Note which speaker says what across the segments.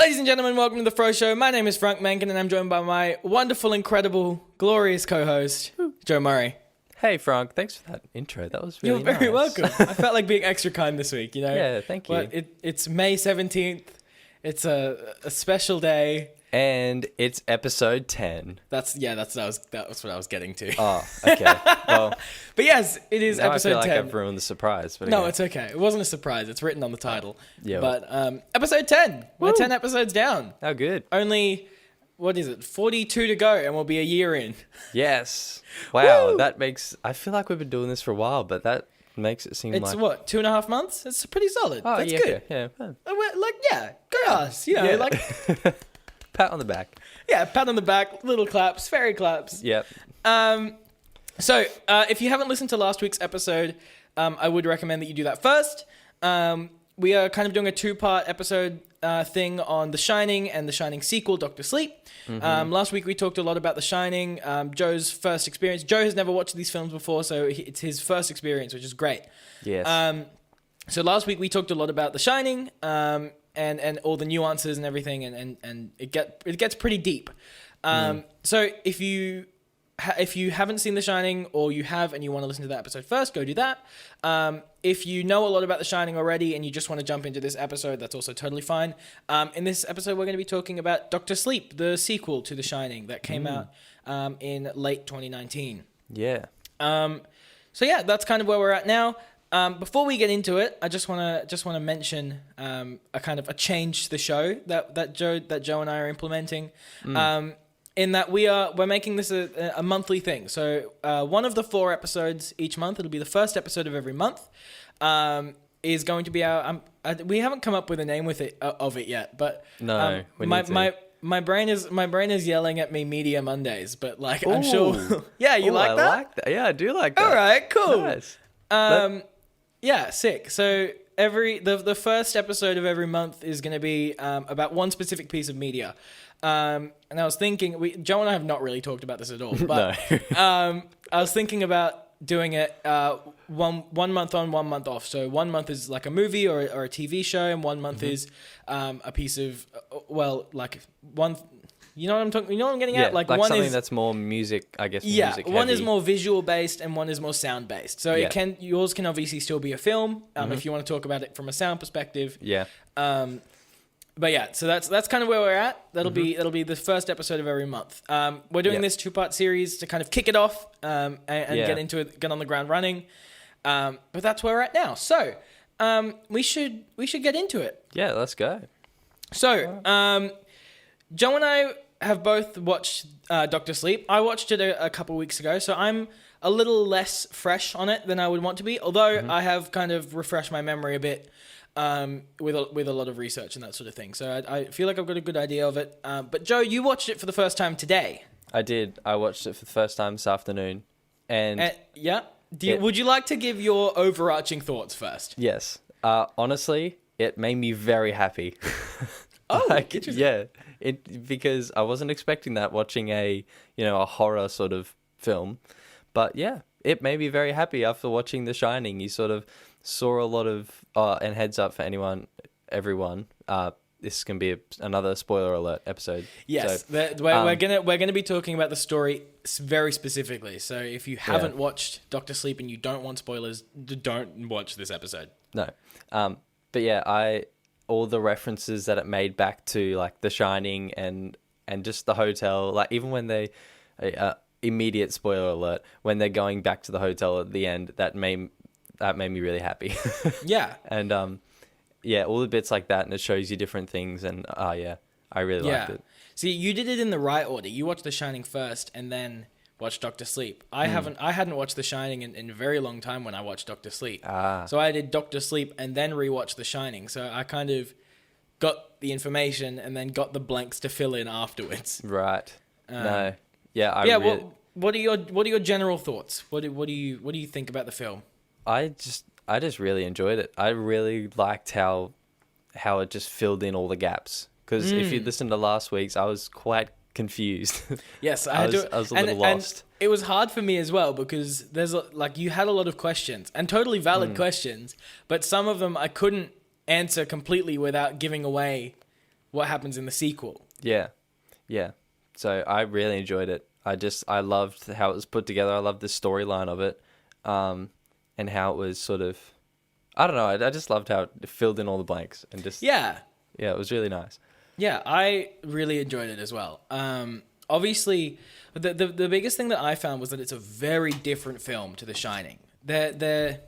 Speaker 1: Ladies and gentlemen, welcome to the Froe Show. My name is Frank Mencken and I'm joined by my wonderful, incredible, glorious co-host, Joe Murray.
Speaker 2: Hey Frank, thanks for that intro. That was really
Speaker 1: You're very
Speaker 2: nice.
Speaker 1: welcome. I felt like being extra kind this week, you know?
Speaker 2: Yeah, thank you.
Speaker 1: Well, it's May 17th. It's a special day.
Speaker 2: And it's episode 10.
Speaker 1: That's what I was getting to.
Speaker 2: Oh, okay. Well,
Speaker 1: but yes, it is
Speaker 2: now
Speaker 1: episode
Speaker 2: I feel
Speaker 1: 10.
Speaker 2: like I've ruined the surprise. But
Speaker 1: No,
Speaker 2: okay.
Speaker 1: it's okay. It wasn't a surprise. It's written on the title.
Speaker 2: Yeah.
Speaker 1: But episode 10. We're 10 episodes down.
Speaker 2: Oh, good.
Speaker 1: Only, 42 to go and we'll be a year in.
Speaker 2: Yes. Wow,
Speaker 1: Woo!
Speaker 2: that makes... I feel like we've been doing this for a while, but that makes it seem
Speaker 1: It's
Speaker 2: like...
Speaker 1: what, 2.5 months? It's pretty solid.
Speaker 2: Oh,
Speaker 1: That's
Speaker 2: yeah,
Speaker 1: good.
Speaker 2: yeah. Huh.
Speaker 1: Go us. You know,
Speaker 2: Yeah. Pat on the back.
Speaker 1: Yeah, pat on the back, little claps, fairy claps.
Speaker 2: Yep.
Speaker 1: So, if you haven't listened to last week's episode, I would recommend that you do that first. We are kind of doing a 2-part episode thing on The Shining and The Shining sequel, Dr. Sleep.
Speaker 2: Mm-hmm.
Speaker 1: Last week we talked a lot about The Shining, Joe's first experience. Joe has never watched these films before, so it's his first experience, which is great.
Speaker 2: Yes.
Speaker 1: So last week we talked a lot about The Shining, and all the nuances and everything, and it gets pretty deep. So if you haven't seen The Shining, or you have and you want to listen to that episode first, go do that. If you know a lot about The Shining already and you just want to jump into this episode, that's also totally fine. In this episode, we're going to be talking about Dr. Sleep, the sequel to The Shining that came out in late 2019.
Speaker 2: Yeah.
Speaker 1: So yeah, that's kind of where we're at now. Before we get into it, I just want to mention a kind of a change to the show that Joe and I are implementing. In that we're making this a monthly thing. So one of the 4 episodes each month, it'll be the first episode of every month, is going to be our. We haven't come up with a name of it yet, but
Speaker 2: No, we need to.
Speaker 1: My brain is yelling at me Media Mondays, but like I'm
Speaker 2: Ooh.
Speaker 1: sure. Yeah, you like
Speaker 2: I
Speaker 1: that?
Speaker 2: like that. Yeah, I do like that.
Speaker 1: All right, cool.
Speaker 2: Nice.
Speaker 1: Yeah, sick. So the first episode of every month is going to be about one specific piece of media. And I was thinking, Joe and I have not really talked about this at all, but
Speaker 2: No.
Speaker 1: I was thinking about doing it one month on, 1 month off. So 1 month is like a movie or a TV show, and 1 month is a piece of like one. You know what I'm talking? You know what I'm getting at?
Speaker 2: Like
Speaker 1: one
Speaker 2: something
Speaker 1: is
Speaker 2: that's more music, I guess.
Speaker 1: yeah.
Speaker 2: Music
Speaker 1: One is
Speaker 2: heavy.
Speaker 1: more visual based, and one is more sound based. So yours can obviously still be a film if you want to talk about it from a sound perspective.
Speaker 2: Yeah.
Speaker 1: But yeah, so that's kind of where we're at. That'll be the first episode of every month. We're doing this 2-part series to kind of kick it off and get into it, get on the ground running. But that's where we're at now. So we should get into it.
Speaker 2: Yeah, let's go.
Speaker 1: So Joe and I have both watched Dr. Sleep. I watched it a couple weeks ago, so I'm a little less fresh on it than I would want to be. Although I have kind of refreshed my memory a bit. With a lot of research and that sort of thing. So I feel like I've got a good idea of it. But Joe, you watched it for the first time today.
Speaker 2: I did. I watched it for the first time this afternoon. And
Speaker 1: yeah. Would you like to give your overarching thoughts first?
Speaker 2: yes. Honestly, it made me very happy.
Speaker 1: Oh, interesting.
Speaker 2: Yeah. Because I wasn't expecting that watching a horror sort of film. But yeah, it made me very happy after watching The Shining. You sort of saw a lot of and heads up for everyone, this can be another spoiler alert episode.
Speaker 1: Yes,
Speaker 2: so,
Speaker 1: we're gonna be talking about the story very specifically. So if you haven't watched Dr. Sleep and you don't want spoilers, don't watch this episode.
Speaker 2: No, but yeah, all the references that it made back to like The Shining and just the hotel, like even when they immediate spoiler alert when they're going back to the hotel at the end, that made me really happy.
Speaker 1: Yeah.
Speaker 2: And all the bits like that, and it shows you different things, and I really liked it.
Speaker 1: See, you did it in the right order. You watched The Shining first and then watched Dr. Sleep. I hadn't watched The Shining in a very long time when I watched Dr. Sleep. So I did Dr. Sleep and then rewatched The Shining. So I kind of got the information and then got the blanks to fill in afterwards.
Speaker 2: Right. No. Yeah,
Speaker 1: what are your general thoughts? What do you think about the film?
Speaker 2: I just really enjoyed it. I really liked how it just filled in all the gaps. Because if you listen to last week's, I was quite confused.
Speaker 1: Yes,
Speaker 2: I was a little lost.
Speaker 1: And it was hard for me as well because you had a lot of questions and totally valid questions, but some of them I couldn't answer completely without giving away what happens in the sequel.
Speaker 2: Yeah. Yeah. So I really enjoyed it. I loved how it was put together. I loved the storyline of it. And how it was sort of, I don't know. I just loved how it filled in all the blanks and just,
Speaker 1: Yeah.
Speaker 2: yeah, it was really nice.
Speaker 1: Yeah, I really enjoyed it as well. Obviously, the biggest thing that I found was that it's a very different film to The Shining. They're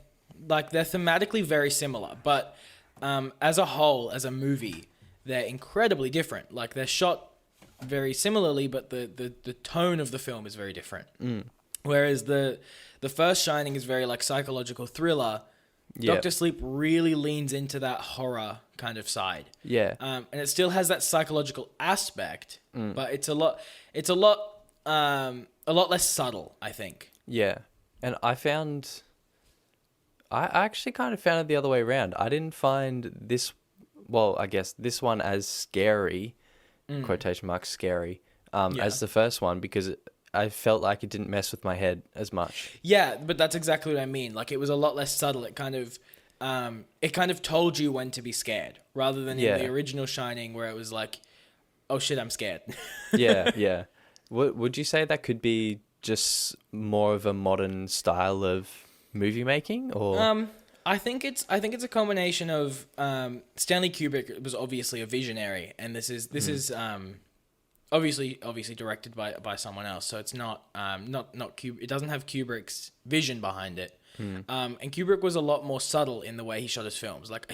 Speaker 1: thematically very similar, but as a whole, as a movie, they're incredibly different. Like they're shot very similarly, but the tone of the film is very different. Whereas the first Shining is very like psychological thriller.
Speaker 2: Yeah.
Speaker 1: Doctor Sleep really leans into that horror kind of side.
Speaker 2: Yeah.
Speaker 1: And it still has that psychological aspect, but it's a lot less subtle, I think.
Speaker 2: Yeah. And I actually kind of found it the other way around. I didn't find this, well, I guess this one as scary, quotation marks scary, as the first one, because I felt like it didn't mess with my head as much.
Speaker 1: Yeah, but that's exactly what I mean. Like it was a lot less subtle. It kind of told you when to be scared, rather than in the original Shining where it was like, oh shit, I'm scared.
Speaker 2: Yeah, yeah. Would you say that could be just more of a modern style of movie making, or?
Speaker 1: I think it's a combination of Stanley Kubrick was obviously a visionary, and this is obviously directed by someone else, so it's not Kubrick. It doesn't have Kubrick's vision behind it. And Kubrick was a lot more subtle in the way he shot his films. Like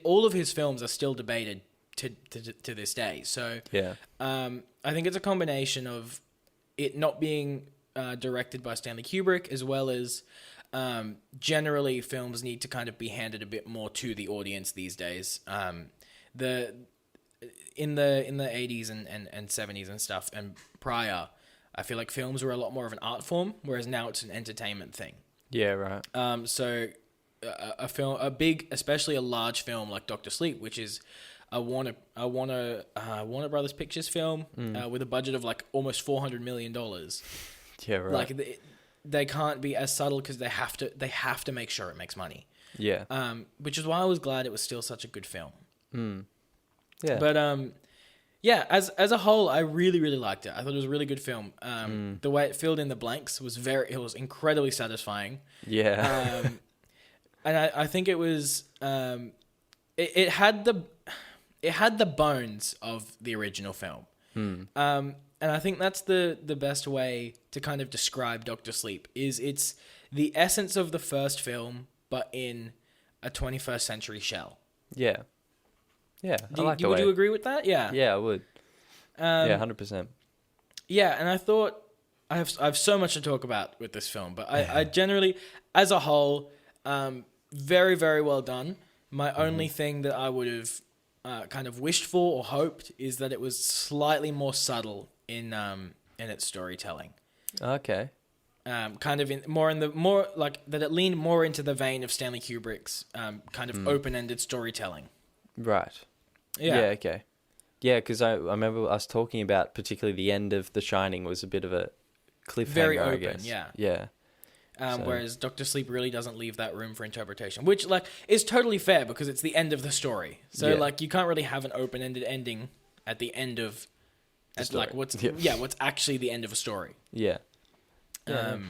Speaker 1: all of his films are still debated to this day. So
Speaker 2: Yeah.
Speaker 1: I think it's a combination of it not being directed by Stanley Kubrick, as well as generally films need to kind of be handed a bit more to the audience these days. In the 80s and 70s and stuff and prior, I feel like films were a lot more of an art form, whereas now it's an entertainment thing.
Speaker 2: Yeah, right.
Speaker 1: So especially a large film like Doctor Sleep, which is a Warner Brothers Pictures film with a budget of like almost $400 million.
Speaker 2: Yeah, right.
Speaker 1: Like they can't be as subtle because they have to make sure it makes money.
Speaker 2: Yeah.
Speaker 1: Which is why I was glad it was still such a good film.
Speaker 2: Yeah.
Speaker 1: But yeah, as a whole, I really, really liked it. I thought it was a really good film. The way it filled in the blanks was incredibly satisfying.
Speaker 2: Yeah.
Speaker 1: And I think it was it had the bones of the original film. And I think that's the best way to kind of describe Doctor Sleep is it's the essence of the first film, but in a 21st century shell.
Speaker 2: Yeah. Yeah.
Speaker 1: Would you agree with that? Yeah.
Speaker 2: Yeah, I would. Yeah, 100%.
Speaker 1: Yeah, and I thought I have so much to talk about with this film, but I generally, as a whole, very, very well done. My only thing that I would have kind of wished for or hoped is that it was slightly more subtle in its storytelling.
Speaker 2: Okay.
Speaker 1: Kind of more like that it leaned more into the vein of Stanley Kubrick's kind of open-ended storytelling.
Speaker 2: Right.
Speaker 1: Yeah.
Speaker 2: Yeah, okay. Yeah, because I remember us talking about particularly the end of The Shining was a bit of a cliffhanger,
Speaker 1: Very
Speaker 2: I
Speaker 1: open,
Speaker 2: guess.
Speaker 1: yeah.
Speaker 2: Yeah.
Speaker 1: Whereas Doctor Sleep really doesn't leave that room for interpretation, which like is totally fair because it's the end of the story. So like you can't really have an open-ended ending at the end of like what's actually the end of a story.
Speaker 2: Yeah.
Speaker 1: But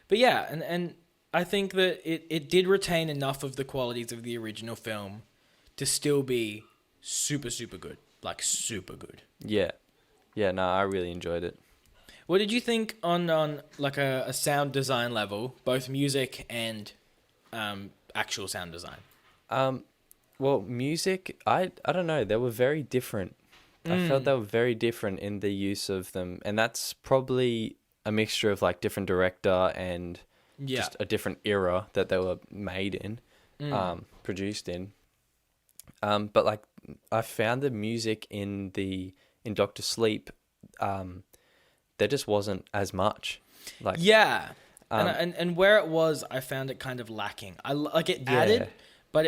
Speaker 1: yeah, and I think that it did retain enough of the qualities of the original film to still be super, super good. Like super good.
Speaker 2: Yeah. Yeah, no, I really enjoyed it.
Speaker 1: What did you think on like a sound design level, both music and actual sound design?
Speaker 2: Well, music, I don't know, they were very different. I felt they were very different in the use of them, and that's probably a mixture of like different director and just a different era that they were made in, produced in. But like I found the music in Doctor Sleep, there just wasn't as much. Like
Speaker 1: and where it was, I found it kind of lacking. Added, but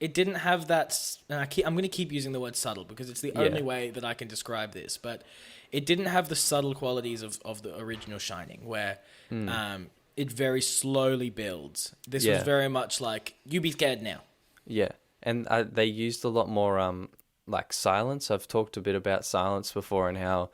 Speaker 1: it didn't have that. And I'm going to keep using the word subtle because it's the only way that I can describe this. But it didn't have the subtle qualities of the original Shining, where it very slowly builds. This was very much like you be scared now.
Speaker 2: Yeah, and they used a lot more like silence. I've talked a bit about silence before and how,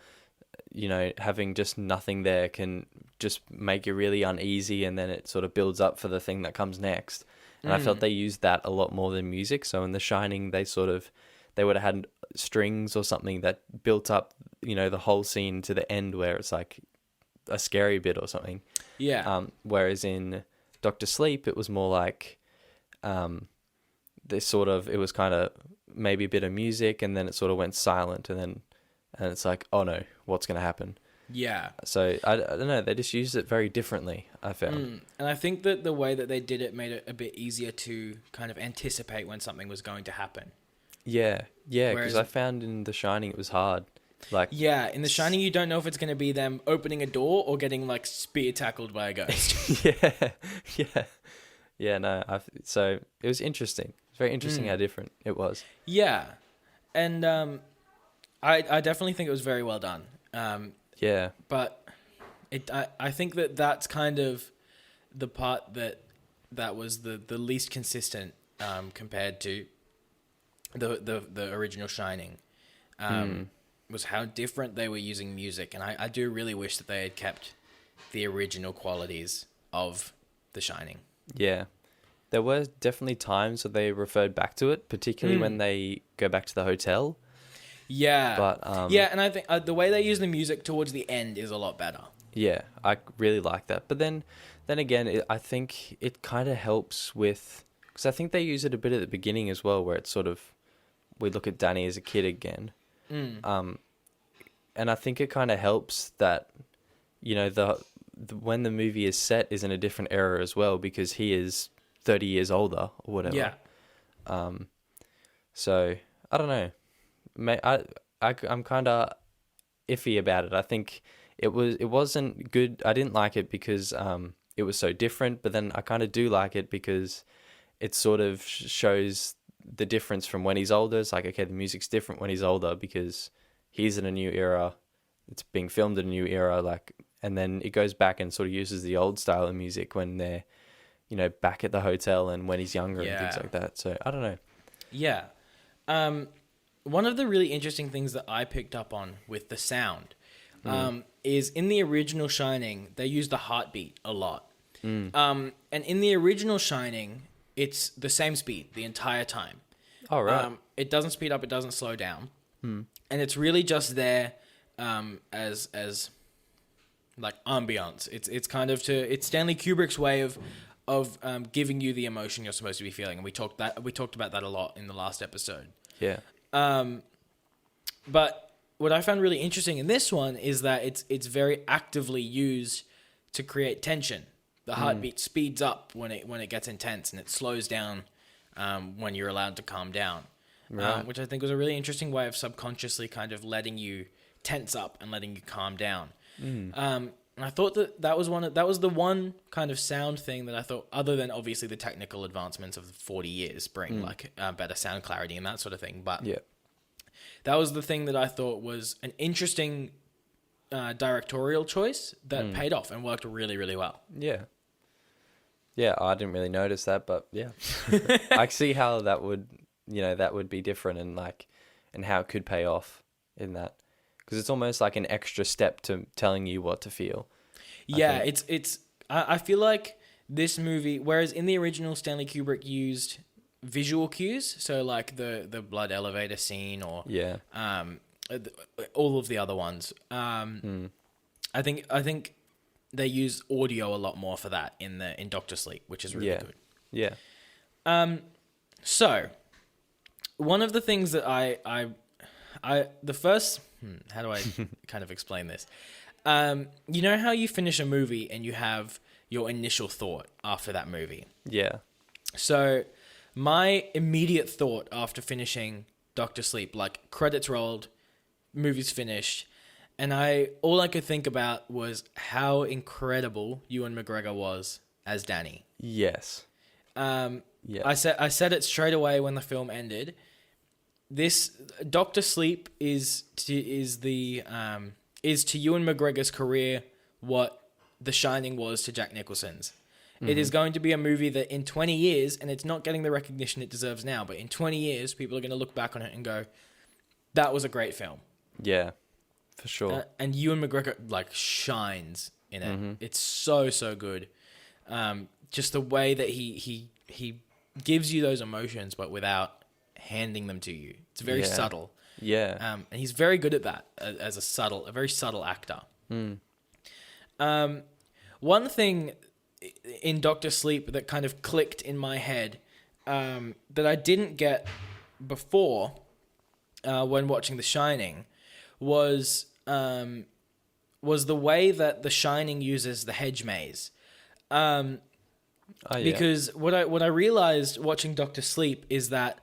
Speaker 2: having just nothing there can just make you really uneasy, and then it sort of builds up for the thing that comes next. And I felt they used that a lot more than music. So in The Shining, they would have had strings or something that built up, the whole scene to the end where it's like a scary bit or something.
Speaker 1: Yeah.
Speaker 2: Whereas in Doctor Sleep, it was more like, it was kind of maybe a bit of music, and then it sort of went silent, and it's like, oh no, what's going to happen?
Speaker 1: Yeah.
Speaker 2: So I don't know, they just used it very differently, I found.
Speaker 1: And I think that the way that they did it made it a bit easier to kind of anticipate when something was going to happen.
Speaker 2: Yeah, because
Speaker 1: Whereas-
Speaker 2: I found in The Shining it was hard. Like,
Speaker 1: Yeah, in The Shining, you don't know if it's going to be them opening a door or getting like spear tackled by a ghost.
Speaker 2: yeah. No, so it was interesting. It's very interesting how different it was.
Speaker 1: Yeah, and I definitely think it was very well done.
Speaker 2: Yeah,
Speaker 1: But I think that that's kind of the part that was the least consistent compared to the original Shining. Was how different they were using music, and I do really wish that they had kept the original qualities of The Shining.
Speaker 2: yeah. There were definitely times where they referred back to it, particularly when they go back to the hotel.
Speaker 1: Yeah,
Speaker 2: But
Speaker 1: yeah, and I think the way they use the music towards the end is a lot better.
Speaker 2: yeah, I really like that. But then again, I think it kind of helps with, because I think they use it a bit at the beginning as well, where it's sort of, we look at Danny as a kid again. And I think it kind of helps that, the when the movie is set is in a different era as well, because he is 30 years older or whatever.
Speaker 1: Yeah.
Speaker 2: So I don't know. I'm kind of iffy about it. I think it wasn't good. I didn't like it because it was so different, but then I kind of do like it because it sort of shows the difference from when he's older. It's like, okay, the music's different when he's older because he's in a new era. It's being filmed in a new era, and then it goes back and sort of uses the old style of music when they're, back at the hotel and when he's younger and things like that. So I don't know.
Speaker 1: Yeah. One of the really interesting things that I picked up on with the sound is in the original Shining, they used the heartbeat a lot. And in the original Shining, it's the same speed the entire time.
Speaker 2: Oh, right.
Speaker 1: It doesn't speed up, it doesn't slow down. And it's really just there as like ambiance. It's kind of it's Stanley Kubrick's way of giving you the emotion you're supposed to be feeling. And we talked about that a lot in the last episode.
Speaker 2: Yeah.
Speaker 1: But what I found really interesting in this one is that it's very actively used to create tension. The heartbeat speeds up when it gets intense, and it slows down when you're allowed to calm down.
Speaker 2: Right.
Speaker 1: Which I think was a really interesting way of subconsciously kind of letting you tense up and letting you calm down. And I thought that was the one kind of sound thing that I thought, other than obviously the technical advancements of 40 years bring better sound clarity and that sort of thing. But that was the thing that I thought was an interesting directorial choice that paid off and worked really, really well.
Speaker 2: Yeah. Yeah, I didn't really notice that, but yeah. I see how that would, that would be different and how it could pay off in that. Because it's almost like an extra step to telling you what to feel.
Speaker 1: Yeah, I feel like this movie, whereas in the original Stanley Kubrick used visual cues, so like the blood elevator scene or all of the other ones. I think they use audio a lot more for that in Doctor Sleep, which is really good.
Speaker 2: Yeah.
Speaker 1: So one of the things that how do I kind of explain this? You know how you finish a movie and you have your initial thought after that movie?
Speaker 2: Yeah.
Speaker 1: So my immediate thought after finishing Doctor Sleep, like credits rolled, movie's finished, and all I could think about was how incredible Ewan McGregor was as Danny.
Speaker 2: Yes.
Speaker 1: I said it straight away when the film ended. This Doctor Sleep is to Ewan McGregor's career what The Shining was to Jack Nicholson's. It is going to be a movie that in 20 years, and it's not getting the recognition it deserves now, but in 20 years, people are going to look back on it and go, that was a great film.
Speaker 2: Yeah, for sure.
Speaker 1: And Ewan McGregor like shines in it. It's so good. Just the way that he gives you those emotions, but without handing them to you. It's very subtle.
Speaker 2: Yeah.
Speaker 1: And he's very good at that as a very subtle actor. One thing in Doctor Sleep that kind of clicked in my head that I didn't get before when watching The Shining was the way that The Shining uses the hedge maze. Because what I realized watching Doctor Sleep is that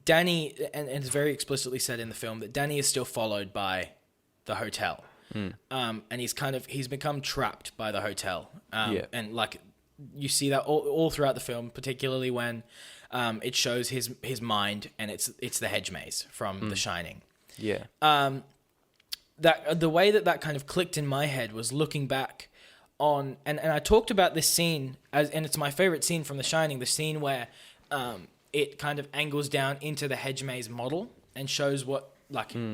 Speaker 1: Danny, and it's very explicitly said in the film that Danny is still followed by the hotel. And he's become trapped by the hotel. And like you see that all throughout the film, particularly when it shows his mind, and it's the hedge maze from The Shining.
Speaker 2: Yeah.
Speaker 1: That the way that kind of clicked in my head was looking back on, and I talked about this scene and it's my favorite scene from The Shining, the scene where it kind of angles down into the hedge maze model and shows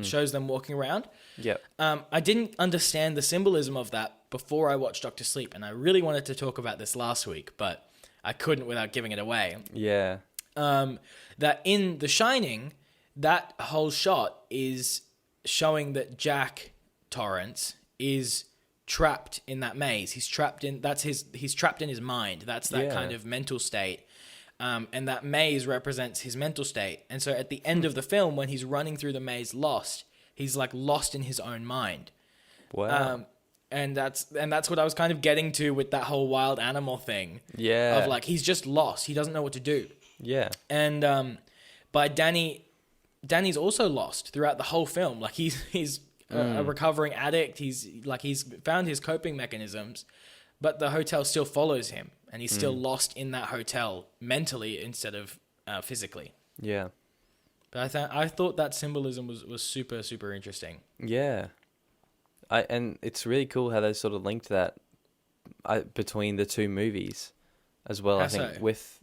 Speaker 1: shows them walking around.
Speaker 2: Yep.
Speaker 1: I didn't understand the symbolism of that before I watched Doctor Sleep, and I really wanted to talk about this last week, but I couldn't without giving it away.
Speaker 2: Yeah.
Speaker 1: That in The Shining, that whole shot is showing that Jack Torrance is trapped in that maze. He's trapped in his mind. That's that kind of mental state. And that maze represents his mental state. And so at the end of the film, when he's running through the maze lost, he's like lost in his own mind.
Speaker 2: Wow.
Speaker 1: And that's what I was kind of getting to with that whole wild animal thing.
Speaker 2: Yeah.
Speaker 1: Of like, he's just lost. He doesn't know what to do.
Speaker 2: Yeah.
Speaker 1: And by Danny's also lost throughout the whole film. Like he's a recovering addict. He's found his coping mechanisms, but the hotel still follows him, and he's still lost in that hotel mentally instead of physically.
Speaker 2: Yeah.
Speaker 1: But I thought that symbolism was super, super interesting.
Speaker 2: Yeah. And it's really cool how they sort of linked that between the two movies as well. I think with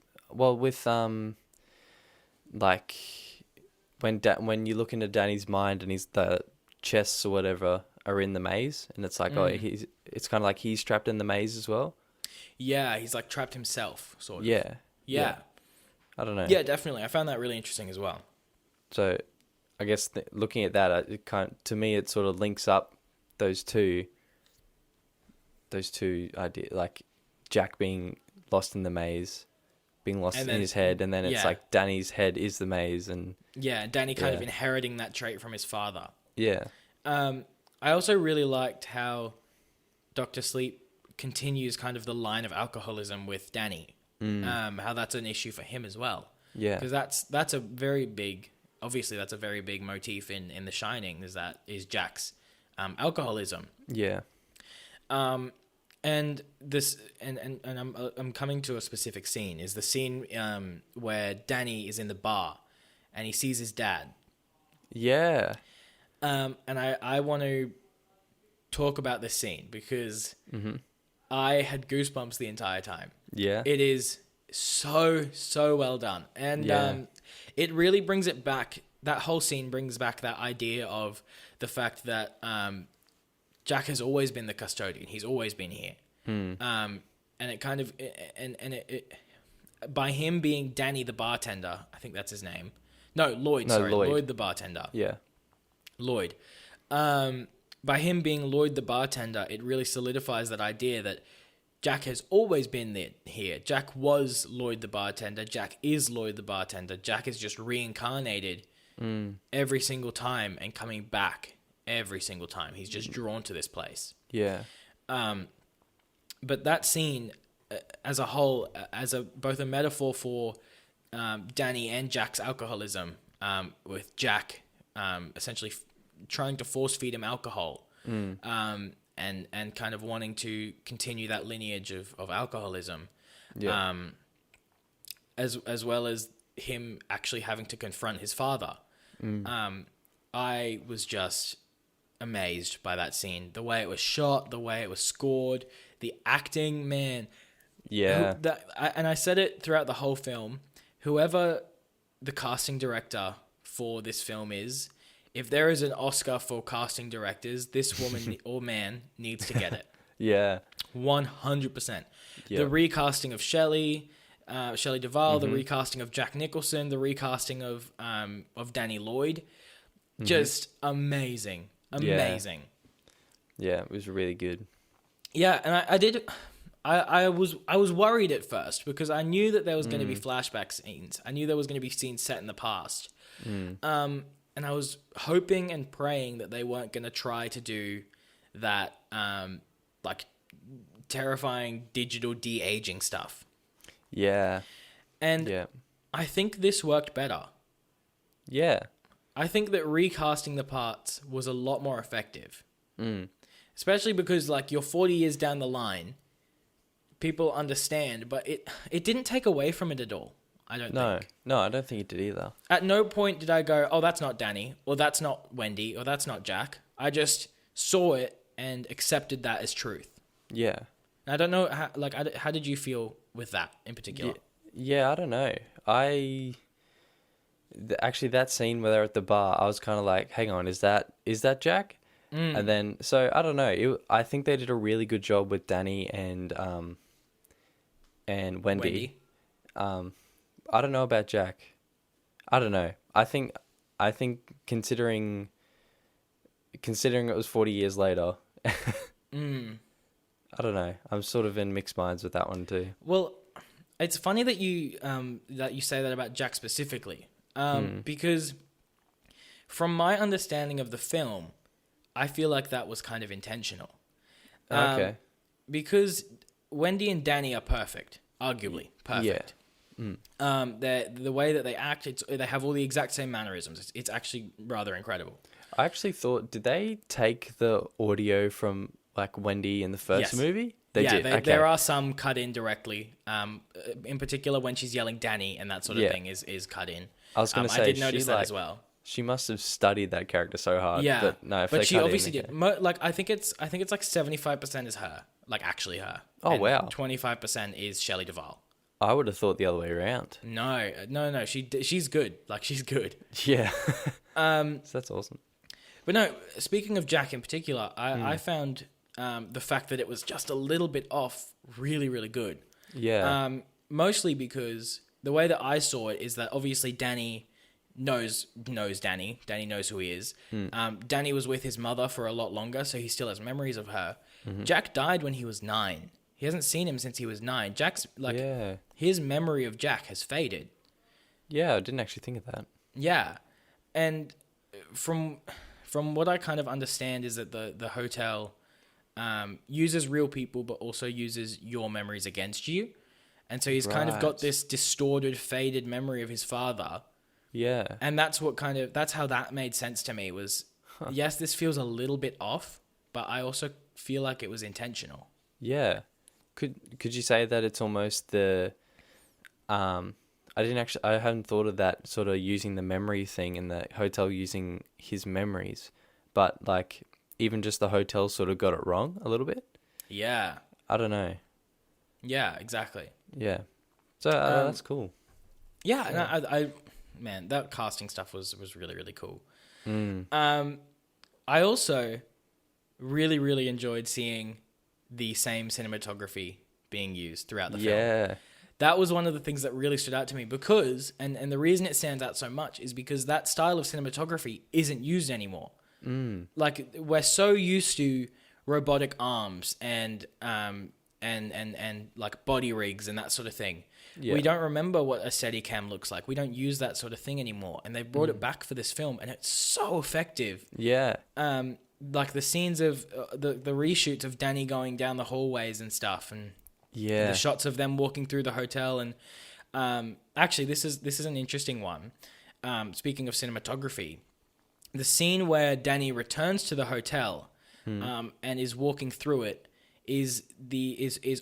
Speaker 2: like when you look into Danny's mind and the chests or whatever are in the maze, and it's like it's kind of like he's trapped in the maze as well.
Speaker 1: Yeah, he's like trapped himself, sort of.
Speaker 2: Yeah. I don't know.
Speaker 1: Yeah, definitely. I found that really interesting as well.
Speaker 2: So, I guess looking at that, to me it sort of links up those two ideas, like Jack being lost in the maze, being lost in his head, and then it's like Danny's head is the maze, and
Speaker 1: Danny kind of inheriting that trait from his father.
Speaker 2: Yeah.
Speaker 1: I also really liked how Dr. Sleep continues kind of the line of alcoholism with Danny. How that's an issue for him as well.
Speaker 2: Yeah.
Speaker 1: Because that's a very big, obviously that's a very big motif in The Shining, is Jack's alcoholism.
Speaker 2: Yeah.
Speaker 1: And this, and I'm coming to a specific scene, is the scene where Danny is in the bar and he sees his dad.
Speaker 2: Yeah.
Speaker 1: And I want to talk about this scene because I had goosebumps the entire time.
Speaker 2: Yeah.
Speaker 1: It is so well done. And it really brings it back. That whole scene brings back that idea of the fact that Jack has always been the custodian. He's always been here. And it kind of, and by him being Danny the bartender, I think that's his name. No, Lloyd, sorry. Lloyd the bartender.
Speaker 2: Yeah.
Speaker 1: Lloyd. By him being Lloyd the bartender, it really solidifies that idea that Jack has always been here. Jack was Lloyd the bartender. Jack is Lloyd the bartender. Jack is just reincarnated every single time and coming back every single time. He's just drawn to this place.
Speaker 2: Yeah.
Speaker 1: But that scene as a whole, both a metaphor for Danny and Jack's alcoholism, with Jack essentially trying to force feed him alcohol, and kind of wanting to continue that lineage of alcoholism, as well as him actually having to confront his father. I was just amazed by that scene, the way it was shot, the way it was scored, the acting, man.
Speaker 2: Yeah.
Speaker 1: And I said it throughout the whole film, whoever the casting director for this film is, if there is an Oscar for casting directors, this woman or man needs to get it.
Speaker 2: Yeah.
Speaker 1: 100%.
Speaker 2: Yeah.
Speaker 1: The recasting of Shelley Duvall, the recasting of Jack Nicholson, the recasting of Danny Lloyd, just amazing.
Speaker 2: Yeah, it was really good.
Speaker 1: Yeah, and I was worried at first because I knew that there was going to be flashback scenes. I knew there was going to be scenes set in the past. And I was hoping and praying that they weren't going to try to do that, like terrifying digital de-aging stuff.
Speaker 2: Yeah.
Speaker 1: And I think this worked better.
Speaker 2: Yeah.
Speaker 1: I think that recasting the parts was a lot more effective. Especially because, like, you're 40 years down the line, people understand, but it didn't take away from it at all, I don't think.
Speaker 2: No, I don't think it did either.
Speaker 1: At no point did I go, oh, that's not Danny, or that's not Wendy, or that's not Jack. I just saw it and accepted that as truth.
Speaker 2: Yeah.
Speaker 1: I don't know, how did you feel with that in particular?
Speaker 2: Yeah, I don't know. Actually, that scene where they're at the bar, I was kind of like, hang on, is that Jack? And then, so I don't know. I think they did a really good job with Danny and Wendy. I don't know about Jack. I don't know. I think considering it was 40 years later, I don't know. I'm sort of in mixed minds with that one too.
Speaker 1: Well, it's funny that you say that about Jack specifically, because from my understanding of the film, I feel like that was kind of intentional.
Speaker 2: Okay.
Speaker 1: Because Wendy and Danny are perfect, arguably perfect. Yeah. The way that they act, they have all the exact same mannerisms. It's actually rather incredible.
Speaker 2: I actually thought, did they take the audio from like Wendy in the first movie? They did. Okay.
Speaker 1: There are some cut in directly. In particular, when she's yelling Danny and that sort of thing is cut in.
Speaker 2: I was going to say,
Speaker 1: I did notice that as well.
Speaker 2: She must have studied that character so hard.
Speaker 1: Yeah,
Speaker 2: but no,
Speaker 1: but she obviously did. I think it's like 75% is her, like actually her.
Speaker 2: Oh, wow.
Speaker 1: 25% is Shelley Duvall.
Speaker 2: I would have thought the other way around.
Speaker 1: No. She's good. Like, she's good.
Speaker 2: Yeah. So that's awesome.
Speaker 1: But no, speaking of Jack in particular, I found the fact that it was just a little bit off really, really good.
Speaker 2: Yeah.
Speaker 1: Mostly because the way that I saw it is that obviously Danny knows Danny. Danny knows who he is. Danny was with his mother for a lot longer, so he still has memories of her. Jack died when he was 9. He hasn't seen him since he was 9. Jack's his memory of Jack has faded.
Speaker 2: Yeah, I didn't actually think of that.
Speaker 1: Yeah, and from what I kind of understand is that the hotel uses real people, but also uses your memories against you, and so he's kind of got this distorted, faded memory of his father.
Speaker 2: Yeah, and
Speaker 1: that's how that made sense to me. Was yes, this feels a little bit off, but I also feel like it was intentional.
Speaker 2: Yeah. Could you say that it's almost the I hadn't thought of that, sort of using the memory thing in the hotel using his memories, but like even just the hotel sort of got it wrong a little bit.
Speaker 1: Yeah.
Speaker 2: I don't know.
Speaker 1: Yeah, exactly.
Speaker 2: Yeah. So that's cool.
Speaker 1: Yeah, and I man, that casting stuff was really, really cool. I also really, really enjoyed seeing the same cinematography being used throughout the film. Yeah. That was one of the things that really stood out to me because, and the reason it stands out so much is because that style of cinematography isn't used anymore. Like, we're so used to robotic arms and like body rigs and that sort of thing. Yeah. We don't remember what a Steadicam looks like. We don't use that sort of thing anymore. And they brought it back for this film, and it's so effective. Yeah. Like the scenes of the reshoots of Danny going down the hallways and stuff, and the shots of them walking through the hotel. And actually, this is an interesting one. Speaking of cinematography, the scene where Danny returns to the hotel and is walking through it is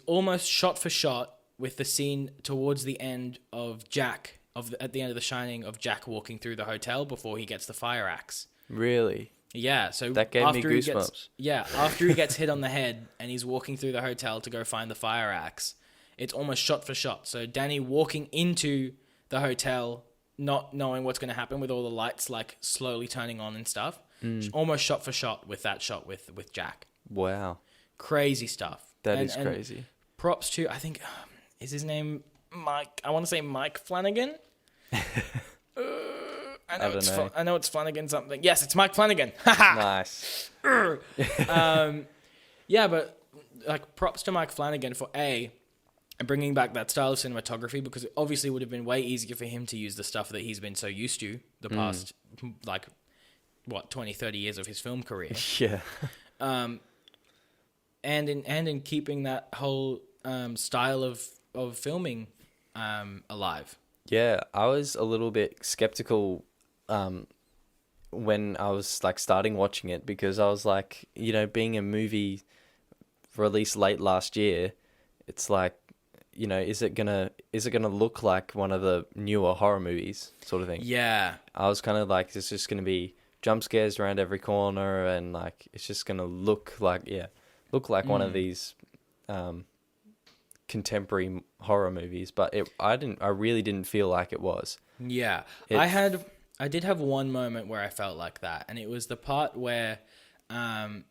Speaker 1: almost shot for shot with the scene towards the end of Jack at the end of The Shining, of Jack walking through the hotel before he gets the fire axe.
Speaker 2: Really?
Speaker 1: Yeah, so
Speaker 2: that gave me goosebumps.
Speaker 1: After he gets hit on the head and he's walking through the hotel to go find the fire axe, it's almost shot for shot. So Danny walking into the hotel, not knowing what's going to happen with all the lights like slowly turning on and stuff. Almost shot for shot with that shot with Jack.
Speaker 2: Wow.
Speaker 1: Crazy stuff.
Speaker 2: That is crazy.
Speaker 1: Props to, I think, is his name Mike? I want to say Mike Flanagan. I know it's Flanagan something. Yes, it's Mike Flanagan.
Speaker 2: Nice.
Speaker 1: Yeah, but like props to Mike Flanagan for bringing back that style of cinematography, because it obviously would have been way easier for him to use the stuff that he's been so used to the past, 20, 30 years of his film career.
Speaker 2: Yeah.
Speaker 1: And in keeping that whole style of filming alive.
Speaker 2: Yeah, I was a little bit skeptical when I was like starting watching it, because I was like, being a movie released late last year, it's like, is it gonna look like one of the newer horror movies sort of thing?
Speaker 1: Yeah.
Speaker 2: I was kind of like, it's just gonna be jump scares around every corner, and like it's just gonna look like one of these contemporary horror movies, but I really didn't feel like it was.
Speaker 1: Yeah. I did have one moment where I felt like that, and it was the part where I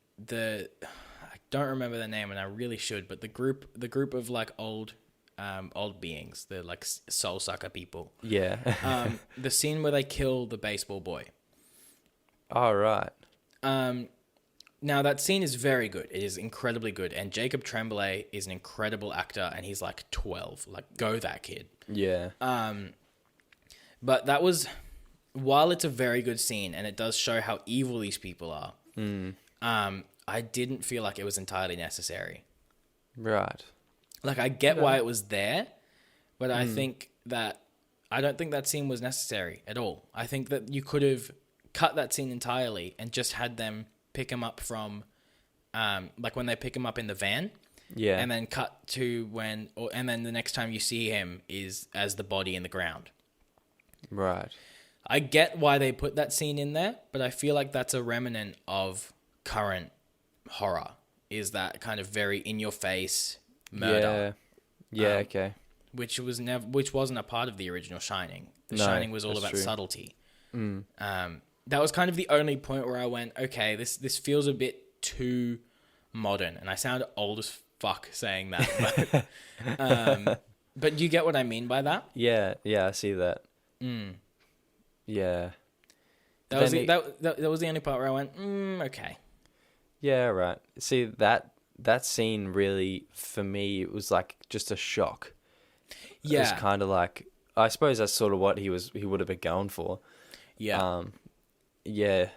Speaker 1: don't remember the name, and I really should, but the group of like old beings, the like soul sucker people.
Speaker 2: Yeah.
Speaker 1: The scene where they kill the baseball boy.
Speaker 2: All right.
Speaker 1: Now that scene is very good. It is incredibly good, and Jacob Tremblay is an incredible actor, and he's like 12. Like, go that kid.
Speaker 2: Yeah.
Speaker 1: But that was, while it's a very good scene and it does show how evil these people are, I didn't feel like it was entirely necessary.
Speaker 2: Right.
Speaker 1: Like, I get why it was there, but I don't think that scene was necessary at all. I think that you could have cut that scene entirely and just had them pick him up from, like when they pick him up in the van.
Speaker 2: Yeah.
Speaker 1: And then cut to and then the next time you see him is as the body in the ground.
Speaker 2: Right.
Speaker 1: I get why they put that scene in there, but I feel like that's a remnant of current horror, is that kind of very in your face murder.
Speaker 2: Yeah. Okay.
Speaker 1: Which wasn't a part of the original Shining. The Shining was all about subtlety. That was kind of the only point where I went, okay, this feels a bit too modern, and I sound old as fuck saying that, but you get what I mean by that?
Speaker 2: Yeah, I see that. Yeah.
Speaker 1: That was the only part where I went, okay.
Speaker 2: Yeah, right. See, that scene really, for me, it was like just a shock.
Speaker 1: Yeah.
Speaker 2: It was kind of like, I suppose that's sort of what he would have been going for.
Speaker 1: Yeah.
Speaker 2: Yeah.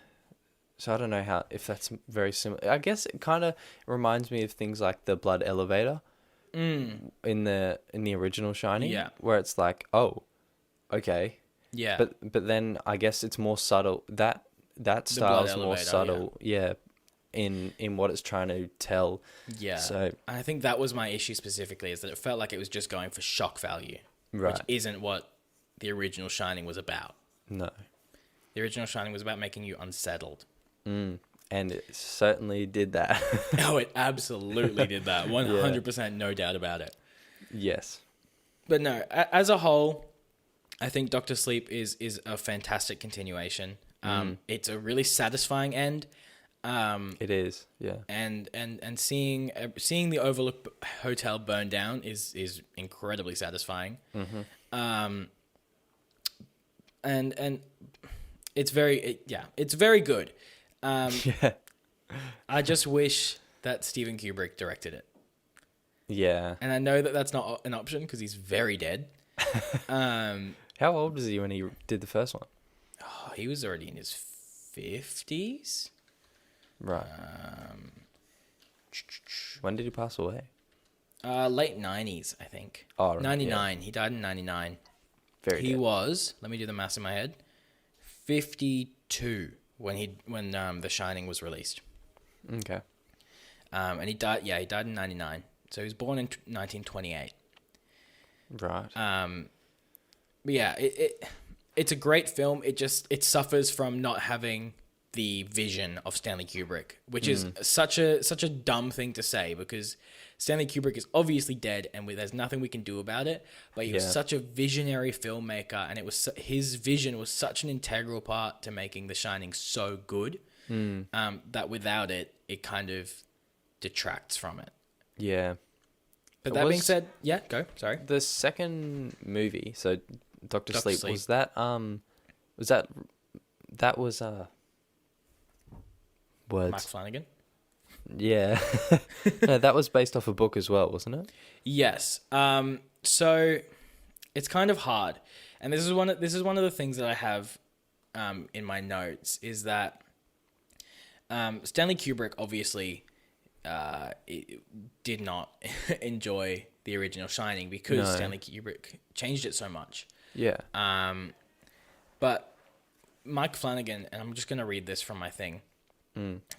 Speaker 2: So I don't know if that's very similar. I guess it kind of reminds me of things like the blood elevator in the original Shining.
Speaker 1: Yeah.
Speaker 2: Where it's like, oh, okay.
Speaker 1: Yeah.
Speaker 2: But then I guess it's more subtle. That style is more subtle. Yeah. In what it's trying to tell.
Speaker 1: Yeah.
Speaker 2: So
Speaker 1: I think that was my issue specifically, is that it felt like it was just going for shock value.
Speaker 2: Right.
Speaker 1: Which isn't what the original Shining was about.
Speaker 2: No.
Speaker 1: The original Shining was about making you unsettled.
Speaker 2: And it certainly did that.
Speaker 1: Oh, it absolutely did that. 100%, no doubt about it.
Speaker 2: Yes.
Speaker 1: But no, as a whole, I think Doctor Sleep is a fantastic continuation. It's a really satisfying end.
Speaker 2: It is, yeah.
Speaker 1: And seeing the Overlook Hotel burn down is incredibly satisfying. And it's very good.
Speaker 2: Yeah.
Speaker 1: I just wish that Steven Kubrick directed it.
Speaker 2: Yeah.
Speaker 1: And I know that that's not an option because he's very dead.
Speaker 2: How old was he when he did the first one?
Speaker 1: Oh, he was already in his 50s.
Speaker 2: Right. When did he pass away?
Speaker 1: Late 90s, I think.
Speaker 2: Oh,
Speaker 1: 99. Yeah. He died in 99.
Speaker 2: He
Speaker 1: dead. Was, let me do the maths in my head, 52 when The Shining was released.
Speaker 2: Okay.
Speaker 1: And he died in 99. So he was born in 1928.
Speaker 2: Right.
Speaker 1: But yeah, it's a great film. It suffers from not having the vision of Stanley Kubrick, which is such a dumb thing to say because Stanley Kubrick is obviously dead and there's nothing we can do about it. But he was such a visionary filmmaker, and his vision was such an integral part to making The Shining so good that without it, it kind of detracts from it.
Speaker 2: Yeah.
Speaker 1: But that being said, yeah, go. Sorry.
Speaker 2: The second movie, so Doctor Sleep,
Speaker 1: Sleep.
Speaker 2: was that words?
Speaker 1: Mark Flanagan.
Speaker 2: Yeah. No, that was based off a book as well, wasn't it?
Speaker 1: Yes. So it's kind of hard, and this is one of the things that I have in my notes is that Stanley Kubrick obviously did not enjoy the original Shining because Stanley Kubrick changed it so much.
Speaker 2: Yeah.
Speaker 1: But Mike Flanagan, and I'm just going to read this from my thing.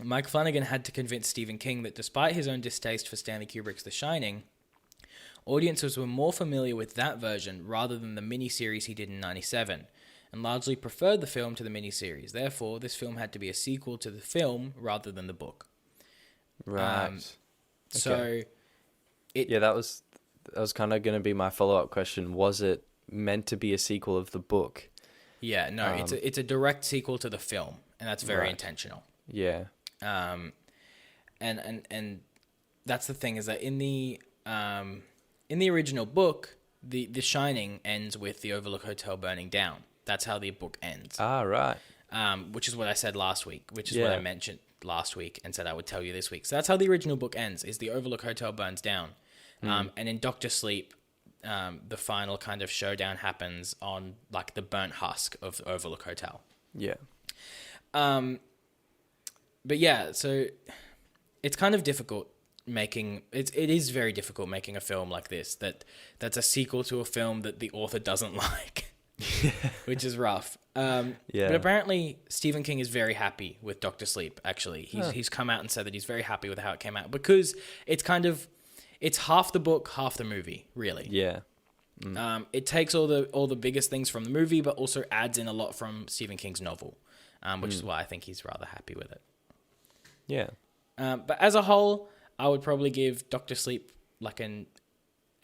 Speaker 1: Mike Flanagan had to convince Stephen King that despite his own distaste for Stanley Kubrick's The Shining, audiences were more familiar with that version rather than the miniseries he did in 1997, and largely preferred the film to the miniseries. Therefore, this film had to be a sequel to the film rather than the book.
Speaker 2: Right.
Speaker 1: So,
Speaker 2: that was kind of going to be my follow-up question. Was it meant to be a sequel of the book?
Speaker 1: Yeah, no, it's a direct sequel to the film, and that's very intentional.
Speaker 2: Yeah.
Speaker 1: And that's the thing is that in the original book, the Shining ends with the Overlook Hotel burning down. That's how the book ends.
Speaker 2: Ah, right.
Speaker 1: Which is what I said last week, which is what I mentioned last week and said I would tell you this week. So that's how the original book ends, is the Overlook Hotel burns down. And in Doctor Sleep, the final kind of showdown happens on like the burnt husk of the Overlook Hotel.
Speaker 2: Yeah.
Speaker 1: But yeah, so it's kind of difficult it is very difficult making a film like this that's a sequel to a film that the author doesn't like. Which is rough. But apparently Stephen King is very happy with Doctor Sleep, actually. He's come out and said that he's very happy with how it came out because it's half the book, half the movie, really.
Speaker 2: Yeah.
Speaker 1: It takes all the biggest things from the movie, but also adds in a lot from Stephen King's novel, which is why I think he's rather happy with it.
Speaker 2: Yeah.
Speaker 1: But as a whole, I would probably give Doctor Sleep like an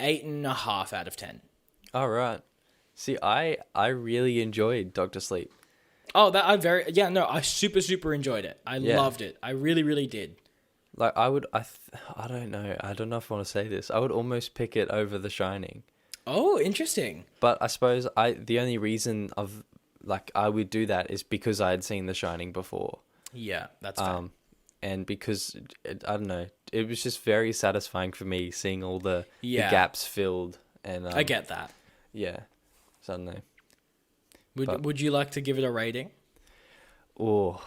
Speaker 1: 8.5 out of 10.
Speaker 2: All right. See, I really enjoyed Doctor Sleep.
Speaker 1: Oh, I super enjoyed it. I loved it. I really, really did.
Speaker 2: Like I don't know. I don't know if I want to say this. I would almost pick it over The Shining.
Speaker 1: Oh, interesting.
Speaker 2: But I suppose the only reason I would do that is because I had seen The Shining before.
Speaker 1: Yeah, that's fair.
Speaker 2: And because I don't know, it was just very satisfying for me seeing all the gaps filled. And
Speaker 1: I get that.
Speaker 2: Yeah. So I don't know.
Speaker 1: Would you like to give it a rating?
Speaker 2: Oh,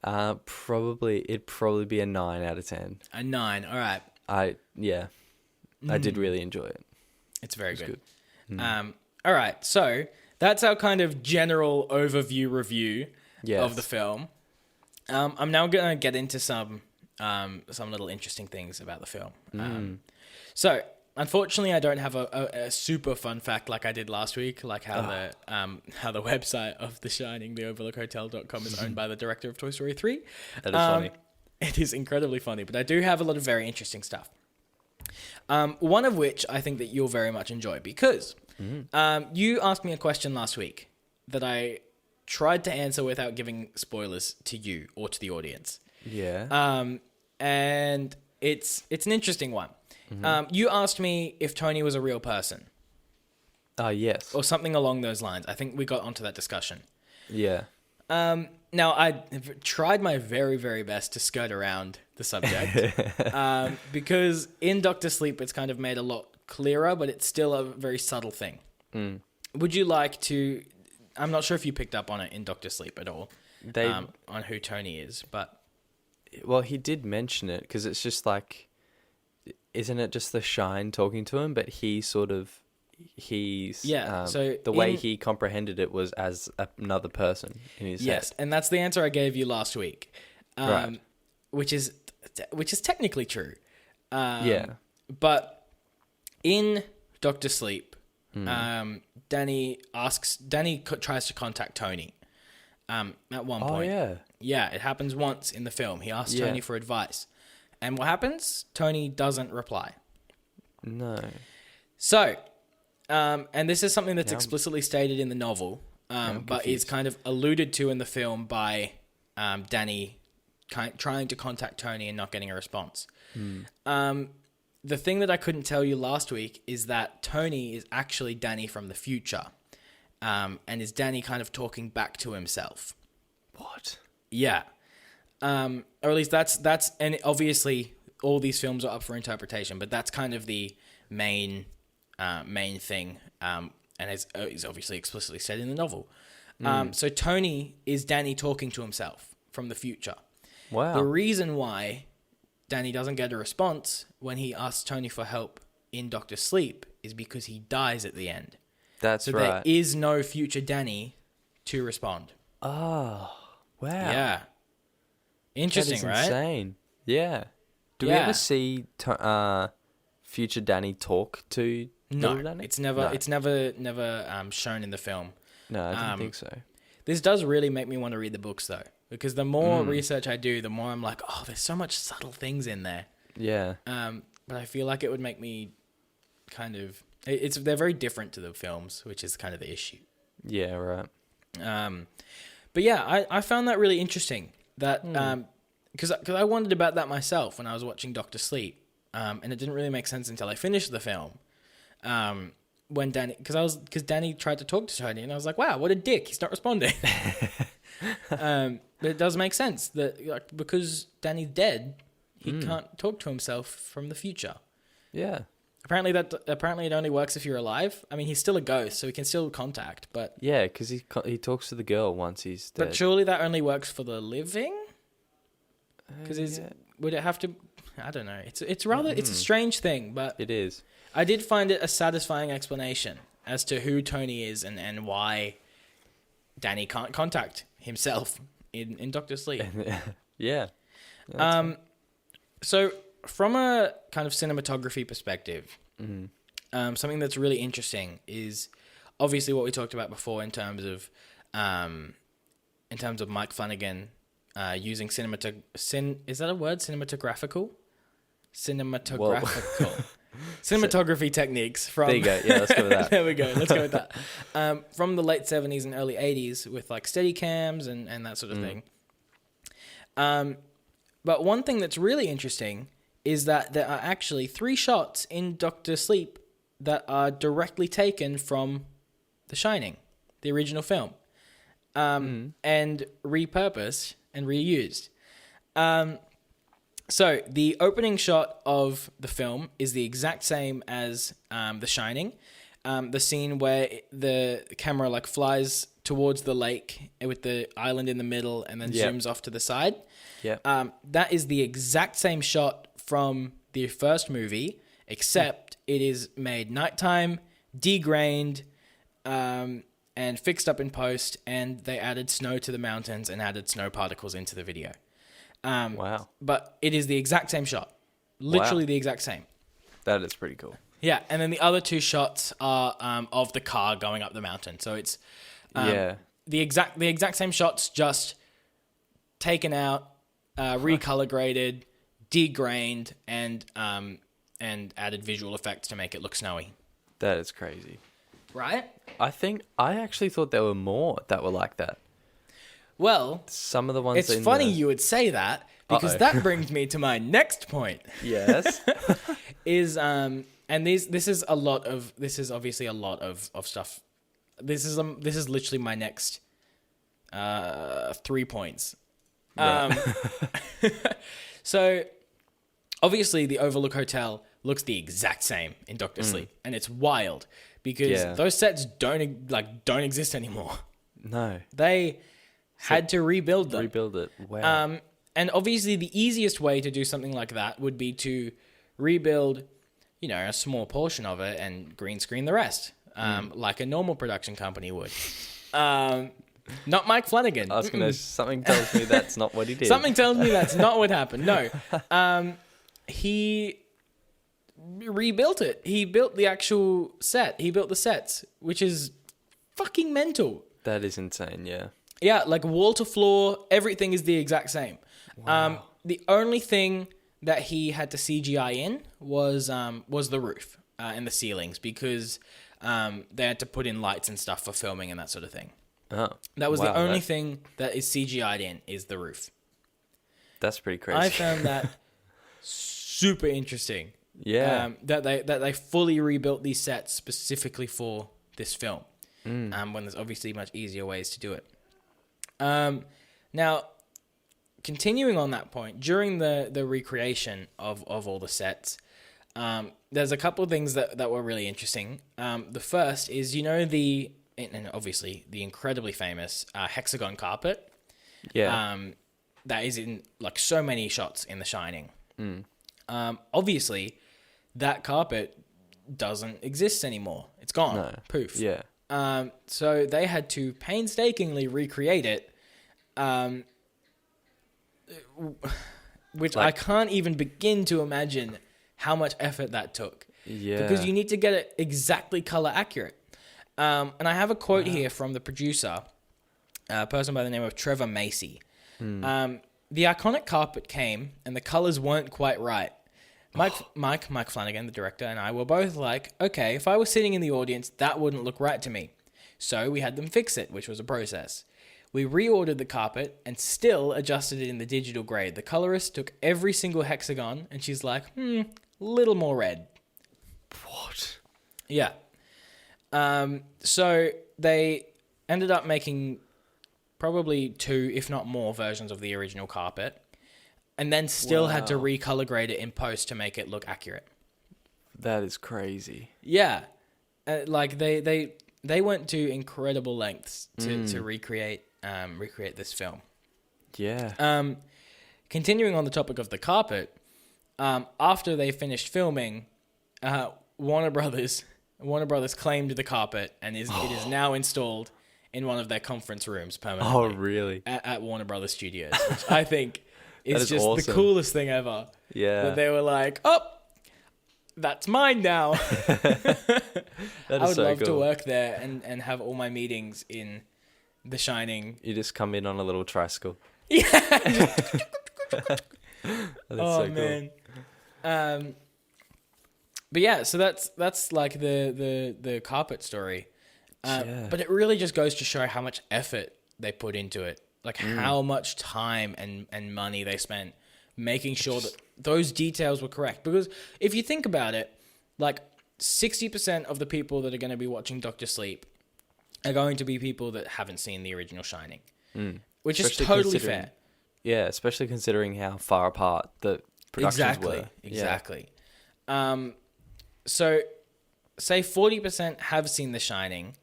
Speaker 2: it'd probably be a 9 out of 10.
Speaker 1: A 9. All right.
Speaker 2: I did really enjoy it.
Speaker 1: It's very good.
Speaker 2: Mm.
Speaker 1: All right. So that's our kind of general overview review of the film. I'm now going to get into some little interesting things about the film. So unfortunately, I don't have a super fun fact like I did last week, like how the website of The Shining, theoverlookhotel.com, is owned by the director of Toy Story 3.
Speaker 2: That is funny.
Speaker 1: It is incredibly funny, but I do have a lot of very interesting stuff. One of which I think that you'll very much enjoy because you asked me a question last week that I tried to answer without giving spoilers to you or to the audience.
Speaker 2: Yeah.
Speaker 1: And it's an interesting one. You asked me if Tony was a real person.
Speaker 2: Yes.
Speaker 1: Or something along those lines. I think we got onto that discussion.
Speaker 2: Yeah.
Speaker 1: Now, I tried my very, very best to skirt around the subject because in Doctor Sleep, it's kind of made a lot clearer, but it's still a very subtle thing. Would you like to... I'm not sure if you picked up on it in Doctor Sleep at all, on who Tony is, but...
Speaker 2: Well, he did mention it because it's just like... Isn't it just the Shine talking to him? But he sort of... so the way he comprehended it was as another person in his head.
Speaker 1: Yes, and that's the answer I gave you last week,
Speaker 2: right.
Speaker 1: which is technically true. But in Doctor Sleep, Danny tries to contact Tony, at one
Speaker 2: Oh
Speaker 1: point.
Speaker 2: yeah.
Speaker 1: Yeah, it happens once in the film. He asks
Speaker 2: Yeah.
Speaker 1: Tony for advice. And what happens? Tony doesn't reply.
Speaker 2: No.
Speaker 1: So, and this is something that's
Speaker 2: Now-
Speaker 1: explicitly stated in the novel,
Speaker 2: I'm
Speaker 1: but is
Speaker 2: confused.
Speaker 1: kind of alluded to in the film by Danny trying to contact Tony and not getting a response. The thing that I couldn't tell you last week is that Tony is actually Danny from the future, and is Danny kind of talking back to himself.
Speaker 2: What?
Speaker 1: Yeah. Or at least that's, and obviously all these films are up for interpretation, but that's kind of the main thing, and is obviously explicitly said in the novel. So Tony is Danny talking to himself from the future.
Speaker 2: Wow.
Speaker 1: The reason why Danny doesn't get a response when he asks Tony for help in Doctor Sleep is because he dies at the end.
Speaker 2: That's
Speaker 1: So
Speaker 2: right.
Speaker 1: there is no future Danny to respond.
Speaker 2: Oh, wow.
Speaker 1: Yeah. Interesting,
Speaker 2: That is
Speaker 1: right?
Speaker 2: insane. Yeah. Do we
Speaker 1: Yeah.
Speaker 2: ever see future Danny talk to
Speaker 1: No,
Speaker 2: little Danny?
Speaker 1: it's never
Speaker 2: No.
Speaker 1: it's never shown in the film.
Speaker 2: No, I didn't think so.
Speaker 1: This does really make me want to read the books though, because the more research I do, the more I'm like, oh, there's so much subtle things in there.
Speaker 2: Yeah.
Speaker 1: But I feel like it would make me kind of they're very different to the films, which is kind of the issue.
Speaker 2: Yeah, right.
Speaker 1: But yeah, I found that really interesting. That because I wondered about that myself when I was watching Doctor Sleep, and it didn't really make sense until I finished the film. When because Danny tried to talk to Tony, and I was like, wow, what a dick! He's not responding. But it does make sense that because Danny's dead, he can't talk to himself from the future.
Speaker 2: Yeah.
Speaker 1: Apparently it only works if you're alive. I mean, he's still a ghost, so he can still contact, but
Speaker 2: Yeah, because he talks to the girl once he's dead.
Speaker 1: but surely that only works for the living. Because
Speaker 2: yeah.
Speaker 1: would it have to? I don't know. It's a strange thing, but
Speaker 2: It is.
Speaker 1: I did find it a satisfying explanation as to who Tony is and why Danny can't contact himself in Doctor Sleep.
Speaker 2: Yeah.
Speaker 1: So from a kind of cinematography perspective, something that's really interesting is obviously what we talked about before in terms of Mike Flanagan using is that a word? Cinematographical cinematography techniques from
Speaker 2: There you go. Yeah, let's go with that.
Speaker 1: there we go, let's go with that, from the late 70s and early 80s with like steady cams and that sort of thing. But one thing that's really interesting is that there are actually 3 shots in Doctor Sleep that are directly taken from The Shining, the original film, and repurposed and reused. So the opening shot of the film is the exact same as The Shining. The scene where the camera like flies towards the lake with the island in the middle and then zooms off to the side.
Speaker 2: Yeah.
Speaker 1: That is the exact same shot from the first movie, except it is made nighttime, degrained, and fixed up in post, and they added snow to the mountains and added snow particles into the video.
Speaker 2: Wow.
Speaker 1: But it is the exact same shot. Literally the exact same.
Speaker 2: That is pretty cool.
Speaker 1: Yeah, and then the other 2 shots are of the car going up the mountain. So it's the exact same shots, just taken out, recolor graded, degrained, and added visual effects to make it look snowy.
Speaker 2: That is crazy.
Speaker 1: Right?
Speaker 2: I actually thought there were more that were like that.
Speaker 1: Well,
Speaker 2: Some of the ones.
Speaker 1: it's funny you would say that because that brings me to my next point.
Speaker 2: Yes.
Speaker 1: Is and this is obviously a lot of stuff. This is literally my next 3 points. So obviously the Overlook Hotel looks the exact same in Doctor Sleep, and it's wild because those sets don't exist anymore.
Speaker 2: No.
Speaker 1: They had to rebuild them.
Speaker 2: Rebuild it. Wow.
Speaker 1: And obviously the easiest way to do something like that would be to rebuild, a small portion of it and green screen the rest, like a normal production company would. Not Mike Flanagan.
Speaker 2: I was gonna. Something tells me that's not what he did.
Speaker 1: Something tells me that's not what happened. No. He rebuilt it. He built the actual set. He built the sets, which is fucking mental.
Speaker 2: That is insane. Yeah.
Speaker 1: Yeah, like wall to floor, everything is the exact same.
Speaker 2: Wow.
Speaker 1: The only thing that he had to CGI in was the roof and the ceilings, because they had to put in lights and stuff for filming and that sort of thing.
Speaker 2: Oh,
Speaker 1: That was
Speaker 2: wow,
Speaker 1: the only thing that is CGI'd in, is the roof.
Speaker 2: That's pretty crazy.
Speaker 1: I found that super interesting.
Speaker 2: Yeah.
Speaker 1: That they fully rebuilt these sets specifically for this film. When there's obviously much easier ways to do it. Now, continuing on that point, during the recreation of all the sets, there's a couple of things that were really interesting. The first is, and obviously the incredibly famous hexagon carpet.
Speaker 2: Yeah.
Speaker 1: That is in like so many shots in The Shining. Obviously, that carpet doesn't exist anymore. It's gone.
Speaker 2: No.
Speaker 1: Poof.
Speaker 2: Yeah.
Speaker 1: So they had to painstakingly recreate it, which I can't even begin to imagine how much effort that took.
Speaker 2: Yeah.
Speaker 1: Because you need to get it exactly color accurate. And I have a quote here from the producer, a person by the name of Trevor Macy. The iconic carpet came and the colors weren't quite right. Mike Flanagan, the director, and I were both like, okay, if I was sitting in the audience, that wouldn't look right to me. So we had them fix it, which was a process. We reordered the carpet and still adjusted it in the digital grade. The colorist took every single hexagon and she's like, little more red.
Speaker 2: What?
Speaker 1: Yeah. So they ended up making probably 2, if not more, versions of the original carpet, and then still had to recolor grade it in post to make it look accurate.
Speaker 2: That is crazy.
Speaker 1: Yeah. Like they went to incredible lengths to recreate this film.
Speaker 2: Yeah.
Speaker 1: Continuing on the topic of the carpet, after they finished filming, Warner Brothers claimed the carpet, and it is now installed in one of their conference rooms permanently.
Speaker 2: Oh, really?
Speaker 1: At Warner Brothers Studios, which I think is just
Speaker 2: awesome.
Speaker 1: the coolest thing ever.
Speaker 2: Yeah.
Speaker 1: That they were like, oh, that's mine now.
Speaker 2: That
Speaker 1: I
Speaker 2: is
Speaker 1: would
Speaker 2: so
Speaker 1: love to
Speaker 2: cool.
Speaker 1: work there and have all my meetings in The Shining.
Speaker 2: You just come in on a little tricycle.
Speaker 1: Yeah.
Speaker 2: That's
Speaker 1: Oh,
Speaker 2: so cool.
Speaker 1: man. But yeah, so that's like the carpet story.
Speaker 2: Yeah.
Speaker 1: But it really just goes to show how much effort they put into it. Like how much time and money they spent making sure that those details were correct. Because if you think about it, like 60% of the people that are going to be watching Doctor Sleep are going to be people that haven't seen the original Shining, which
Speaker 2: Especially
Speaker 1: is totally
Speaker 2: considering-
Speaker 1: fair.
Speaker 2: Yeah, especially considering how far apart the productions were.
Speaker 1: Exactly. So, say 40% have seen The Shining.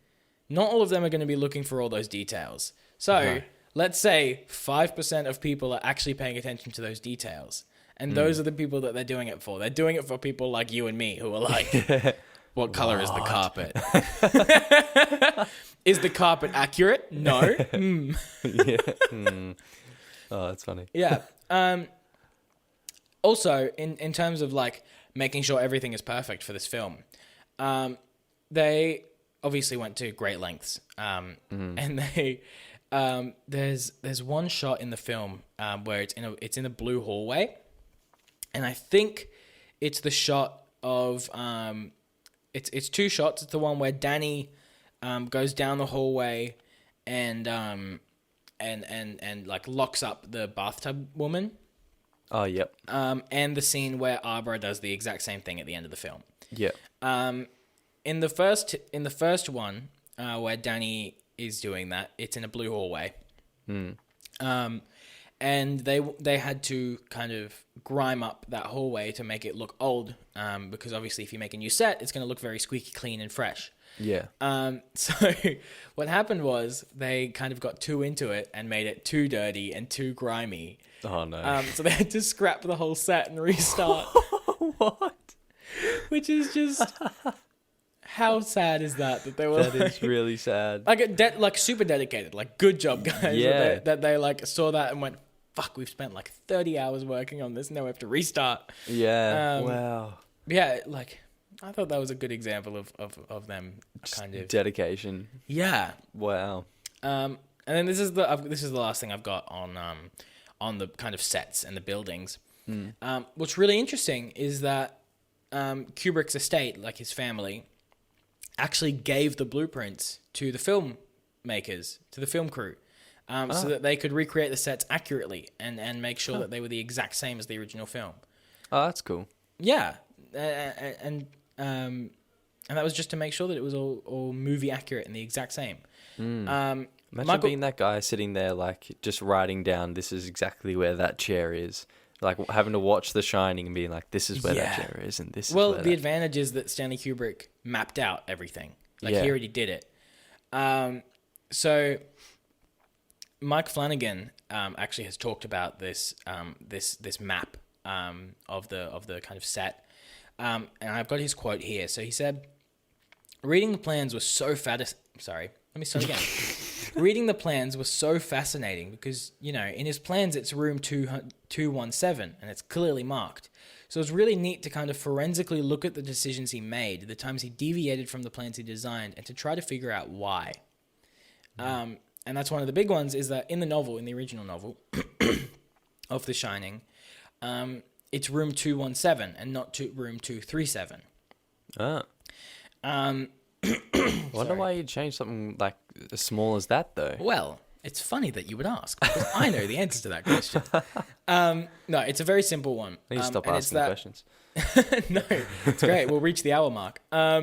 Speaker 1: Not all of them are going to be looking for all those details. So,
Speaker 2: No.
Speaker 1: let's say 5% of people are actually paying attention to those details. And those are the people that they're doing it for. They're doing it for people like you and me who are like, what color is the carpet? Is the carpet accurate? No.
Speaker 2: Yeah. Oh, that's funny.
Speaker 1: Yeah. Also, in terms of like making sure everything is perfect for this film, they obviously went to great lengths. And they there's one shot in the film where it's in a blue hallway, and I think it's the shot of it's 2 shots. It's the one where Danny goes down the hallway and like locks up the bathtub woman.
Speaker 2: Oh, yep.
Speaker 1: And the scene where Arbor does the exact same thing at the end of the film.
Speaker 2: Yep.
Speaker 1: In the first one, where Danny is doing that, it's in a blue hallway. And they had to kind of grime up that hallway to make it look old, because obviously if you make a new set, it's going to look very squeaky clean and fresh.
Speaker 2: Yeah.
Speaker 1: So what happened was they kind of got too into it and made it too dirty and too grimy.
Speaker 2: Oh, no.
Speaker 1: So they had to scrap the whole set and restart.
Speaker 2: What?
Speaker 1: Which is just... How sad is that they were
Speaker 2: That is really sad.
Speaker 1: like super dedicated, like good job guys.
Speaker 2: Yeah.
Speaker 1: That they like saw that and went, fuck, we've spent like 30 hours working on this, now we have to restart.
Speaker 2: Yeah. Wow.
Speaker 1: Yeah, like I thought that was a good example of them kind of
Speaker 2: Dedication.
Speaker 1: yeah.
Speaker 2: Wow.
Speaker 1: And then this is the last thing I've got on the kind of sets and the buildings. What's really interesting is that Kubrick's estate, like his family, actually gave the blueprints to the filmmakers, to the film crew, so that they could recreate the sets accurately and make sure that they were the exact same as the original film.
Speaker 2: Oh, that's cool.
Speaker 1: Yeah, and that was just to make sure that it was all movie accurate and the exact same.
Speaker 2: Imagine being that guy sitting there, like, just writing down, this is exactly where that chair is. Like, having to watch The Shining and being like, this is where that chair is, and this is where
Speaker 1: the advantage is that Stanley Kubrick mapped out everything. Like, he already did it. So, Mike Flanagan actually has talked about this map of the kind of set. And I've got his quote here. So he said, reading the plans was so Sorry, let me start again. Reading the plans was so fascinating because, you know, in his plans, it's room 217 and it's clearly marked. So it's really neat to kind of forensically look at the decisions he made, the times he deviated from the plans he designed, and to try to figure out why. And that's one of the big ones, is that in the original novel of The Shining, it's room 217 and not room 237.
Speaker 2: I wonder why you changed something like as small as that, though.
Speaker 1: Well, it's funny that you would ask, because I know the answer to that question. No, it's a very simple one.
Speaker 2: I need to stop asking questions.
Speaker 1: No, it's great. We'll reach the hour mark. No,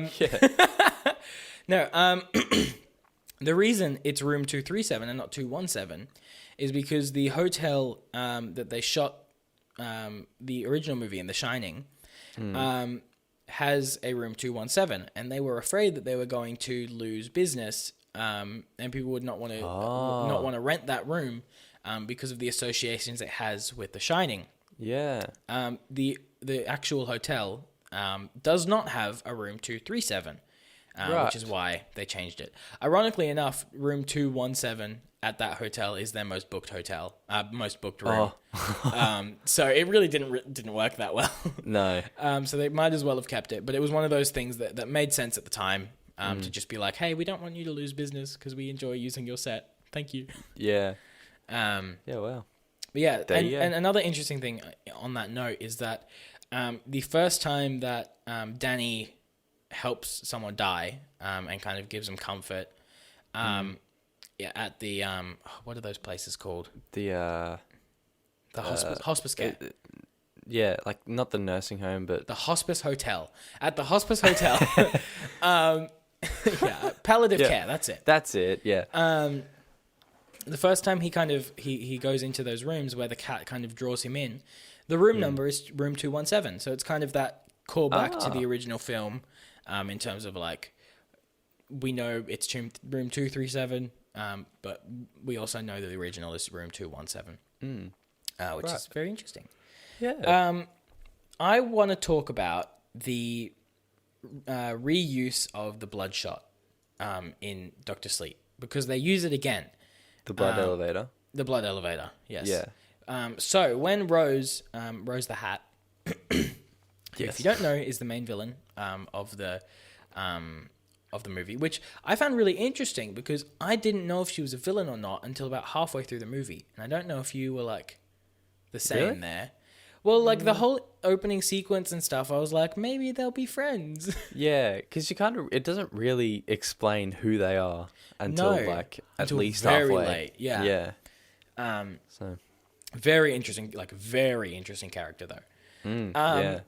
Speaker 1: the reason it's room 237 and not 217 is because the hotel that they shot the original movie in The Shining has a room 217, and they were afraid that they were going to lose business, and people would not want to rent that room because of the associations it has with The Shining.
Speaker 2: Yeah.
Speaker 1: The actual hotel does not have a room 237, which is why they changed it. Ironically enough, room 217 at that hotel is their most booked room. So it really didn't work that well.
Speaker 2: No.
Speaker 1: So they might as well have kept it. But it was one of those things that made sense at the time, to just be like, hey, we don't want you to lose business because we enjoy using your set. Thank you.
Speaker 2: Yeah.
Speaker 1: Yeah,
Speaker 2: wow.
Speaker 1: But yeah, and another interesting thing on that note is that the first time that Danny helps someone die and kind of gives them comfort, at the what are those places called?
Speaker 2: The
Speaker 1: hospice care.
Speaker 2: Yeah, like not the nursing home, but
Speaker 1: the hospice hotel. At the hospice hotel, palliative care. That's it.
Speaker 2: That's it. Yeah.
Speaker 1: The first time he goes into those rooms where the cat kind of draws him in, the room number is room 217. So it's kind of that callback to the original film, in terms of like, we know it's room 237, but we also know that the original is room 217, which is very interesting.
Speaker 2: Yeah.
Speaker 1: I want to talk about the reuse of the bloodshot in Dr. Sleep, because they use it again.
Speaker 2: The blood elevator.
Speaker 1: The blood elevator, yes.
Speaker 2: Yeah.
Speaker 1: So when Rose the Hat, who, if you don't know, is the main villain of the movie, which I found really interesting because I didn't know if she was a villain or not until about halfway through the movie, and I don't know if you were like the same there. Well, like the whole opening sequence and stuff, I was like, maybe they'll be friends.
Speaker 2: Yeah, because it doesn't really explain who they are until at least
Speaker 1: very
Speaker 2: halfway.
Speaker 1: Late. Yeah.
Speaker 2: Yeah.
Speaker 1: Very interesting character though.
Speaker 2: Yeah.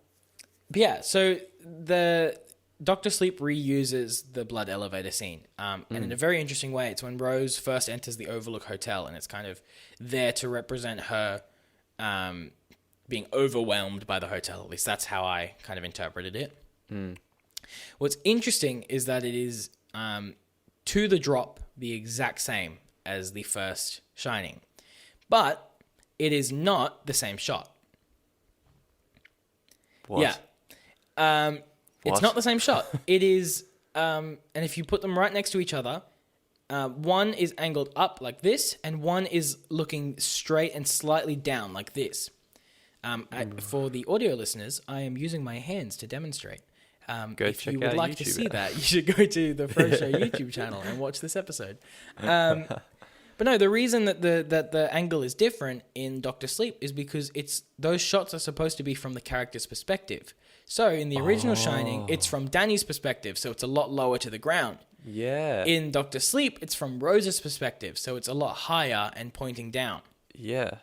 Speaker 1: But yeah, so the Dr. Sleep reuses the blood elevator scene, and in a very interesting way. It's when Rose first enters the Overlook Hotel, and it's kind of there to represent her being overwhelmed by the hotel. At least that's how I kind of interpreted it. What's interesting is that it is to the drop the exact same as the first Shining, but it is not the same shot.
Speaker 2: What?
Speaker 1: Yeah. It's not the same shot. It is, and if you put them right next to each other, one is angled up like this, and one is looking straight and slightly down like this. For the audio listeners, I am using my hands to demonstrate. If you would like to see that, you should go to the Froe Show YouTube channel and watch this episode. But no, the reason that the angle is different in Doctor Sleep is because those shots are supposed to be from the character's perspective. So in the original Shining, it's from Danny's perspective, so it's a lot lower to the ground.
Speaker 2: Yeah.
Speaker 1: In Doctor Sleep, it's from Rose's perspective, so it's a lot higher and pointing down.
Speaker 2: Yeah.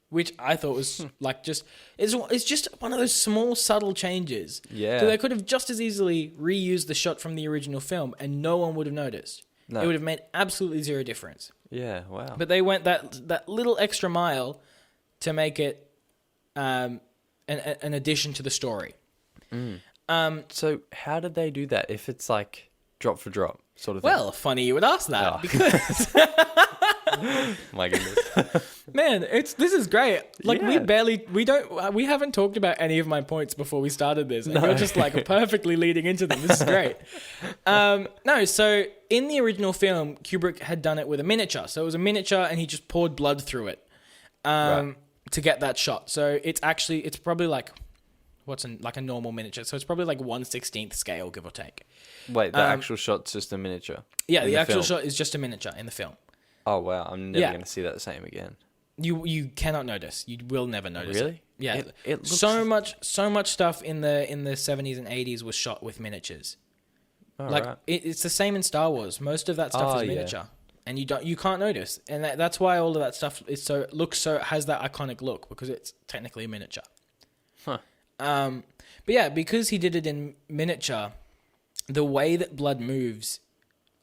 Speaker 1: Which I thought was like it's just one of those small subtle changes.
Speaker 2: Yeah.
Speaker 1: So they could have just as easily reused the shot from the original film and no one would have noticed.
Speaker 2: No.
Speaker 1: It would have made absolutely zero difference.
Speaker 2: Yeah, wow.
Speaker 1: But they went that little extra mile to make it an addition to the story.
Speaker 2: So how did they do that if it's like drop for drop sort of thing?
Speaker 1: Well, funny you would ask that
Speaker 2: Oh.
Speaker 1: because
Speaker 2: My goodness.
Speaker 1: man, this is great. Like
Speaker 2: Yeah.
Speaker 1: we haven't talked about any of my points before we started this. And you're just like perfectly leading into them. This is great. No, so in the original film, Kubrick had done it with a miniature. So it was a miniature and he just poured blood through it to get that shot. So it's probably like like a normal miniature. So it's probably like 1/16 scale, give or take.
Speaker 2: Wait, the actual shot's just a miniature?
Speaker 1: Yeah,
Speaker 2: in
Speaker 1: the actual
Speaker 2: film?
Speaker 1: shot is just a miniature in the film.
Speaker 2: Oh, wow. I'm never going to see that same again.
Speaker 1: You cannot notice. You will never notice.
Speaker 2: Really?
Speaker 1: It. Yeah.
Speaker 2: It looks...
Speaker 1: so much stuff in the 70s and 80s was shot with miniatures.
Speaker 2: Oh,
Speaker 1: Like
Speaker 2: right.
Speaker 1: it's the same in Star Wars. Most of that stuff is
Speaker 2: yeah.
Speaker 1: miniature, and you can't notice, and that's why all of that stuff has that iconic look because it's technically a miniature.
Speaker 2: Huh.
Speaker 1: But yeah, because he did it in miniature, the way that blood moves,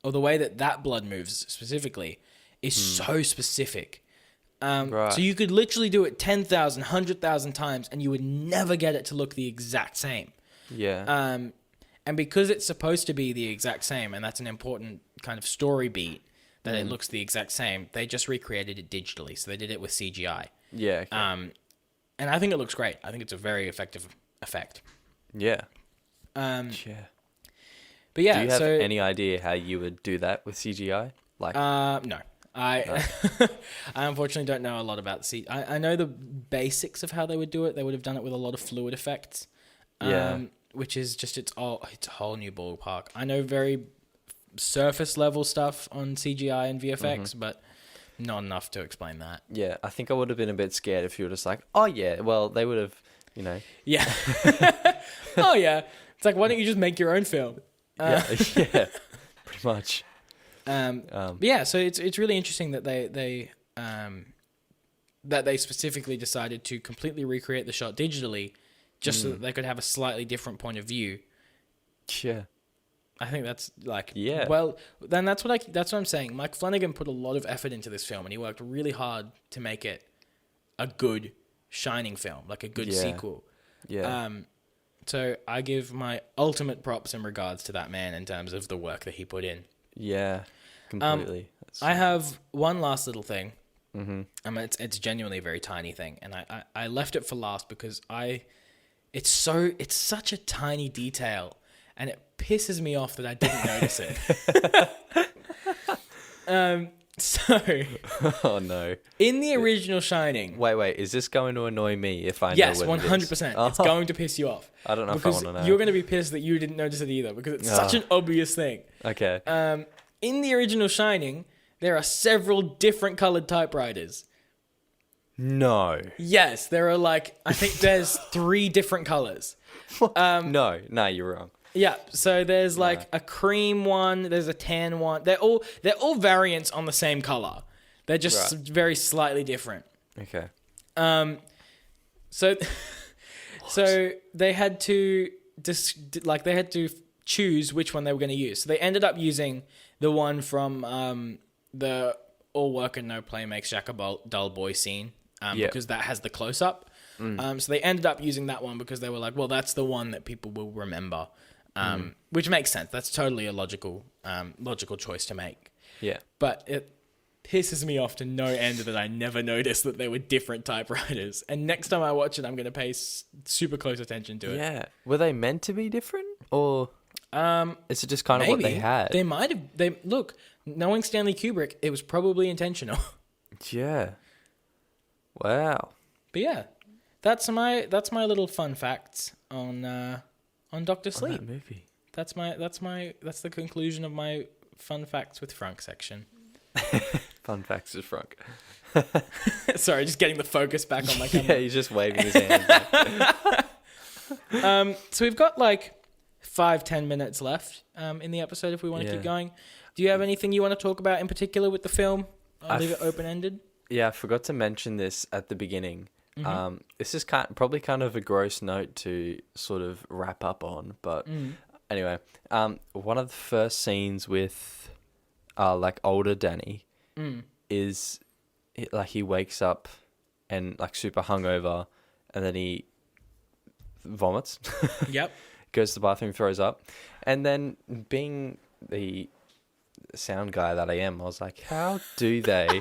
Speaker 1: or the way that blood moves specifically, is so specific.
Speaker 2: Right.
Speaker 1: So you could literally do it 10,000, 100,000 times, and you would never get it to look the exact same.
Speaker 2: Yeah.
Speaker 1: And because it's supposed to be the exact same, and that's an important kind of story beat, that it looks the exact same, they just recreated it digitally. So they did it with CGI.
Speaker 2: Yeah. Okay.
Speaker 1: And I think it looks great. I think it's a very effective effect.
Speaker 2: Yeah.
Speaker 1: Yeah. But
Speaker 2: Do
Speaker 1: yeah,
Speaker 2: you have
Speaker 1: so
Speaker 2: any idea how you would do that with CGI? Like,
Speaker 1: no. I unfortunately don't know a lot about I know the basics of how they would do it. They would have done it with a lot of fluid effects. Which is just it's a whole new ballpark. I know very surface level stuff on CGI and VFX, but not enough to explain that.
Speaker 2: yeah, I think I would have been a bit scared if you were just like, oh yeah, well, they would have,
Speaker 1: Yeah. Oh yeah. It's like, why don't you just make your own film?
Speaker 2: yeah, pretty much.
Speaker 1: But yeah, so it's really interesting that they specifically decided to completely recreate the shot digitally, just so that they could have a slightly different point of view.
Speaker 2: Yeah.
Speaker 1: I think that's like,
Speaker 2: Yeah.
Speaker 1: Well, then that's what I'm saying. Mike Flanagan put a lot of effort into this film, and he worked really hard to make it a good Shining film, like a good sequel.
Speaker 2: Yeah.
Speaker 1: So I give my ultimate props in regards to that man in terms of the work that he put in.
Speaker 2: Yeah. Completely.
Speaker 1: I have one last little thing.
Speaker 2: Mm-hmm.
Speaker 1: It's genuinely a very tiny thing, and I left it for last because it's such a tiny detail, and it pisses me off that I didn't notice it. So
Speaker 2: Oh no.
Speaker 1: in the original Shining,
Speaker 2: Wait, is this going to annoy me if I
Speaker 1: yes,
Speaker 2: know what
Speaker 1: 100%,
Speaker 2: it is?
Speaker 1: it's going to piss you off.
Speaker 2: I don't know
Speaker 1: because
Speaker 2: if I want to know.
Speaker 1: you're going to be pissed that you didn't notice it either because it's such an obvious thing.
Speaker 2: Okay.
Speaker 1: In the original Shining, there are several different colored typewriters.
Speaker 2: No.
Speaker 1: Yes, there are I think there's 3 different colors.
Speaker 2: No, you're wrong.
Speaker 1: Yeah, so there's a cream one, there's a tan one. They're all variants on the same color. They're just very slightly different.
Speaker 2: Okay.
Speaker 1: So they had to choose which one they were going to use. So they ended up using the one from the all work and no play makes Jack a dull boy scene because that has the close up. So they ended up using that one because they were like, well, that's the one that people will remember, which makes sense. That's totally a logical choice to make.
Speaker 2: Yeah.
Speaker 1: But it pisses me off to no end that I never noticed that they were different typewriters. And next time I watch it, I'm going to pay super close attention to it.
Speaker 2: Yeah. Were they meant to be different, or is it just kind of
Speaker 1: Maybe.
Speaker 2: what they had?
Speaker 1: They might have. Look, knowing Stanley Kubrick, it was probably intentional.
Speaker 2: Yeah. Wow.
Speaker 1: But yeah, that's my little fun facts on Doctor Sleep.
Speaker 2: That movie.
Speaker 1: That's the conclusion of my fun facts with Frank section.
Speaker 2: Fun facts with Frank.
Speaker 1: Sorry, just getting the focus back on my camera.
Speaker 2: Yeah, he's just waving his hand.
Speaker 1: So we've got like 5-10 minutes left in the episode if we want to keep going. Do you have anything you want to talk about in particular with the film? I'll leave it open-ended.
Speaker 2: Yeah, I forgot to mention this at the beginning. This is probably kind of a gross note to sort of wrap up on, but anyway, one of the first scenes with like older Danny is like he wakes up and like super hungover, and then he vomits.
Speaker 1: Yep.
Speaker 2: Goes to the bathroom, throws up, and then being the sound guy that I am, I was like, how do they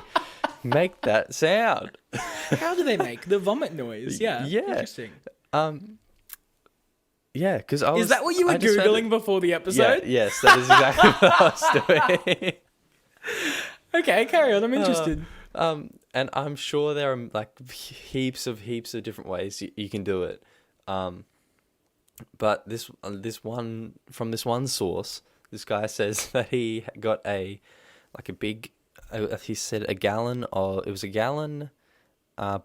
Speaker 2: make that sound?
Speaker 1: How do they make the vomit noise? Yeah. Interesting.
Speaker 2: Yeah, because I was...
Speaker 1: Is that what you were Googling before the episode?
Speaker 2: Yeah, yes, that is exactly what I was doing.
Speaker 1: Okay, carry on. I'm interested.
Speaker 2: And I'm sure there are like heaps of different ways you can do it. But this one source, this guy says that he got he said a gallon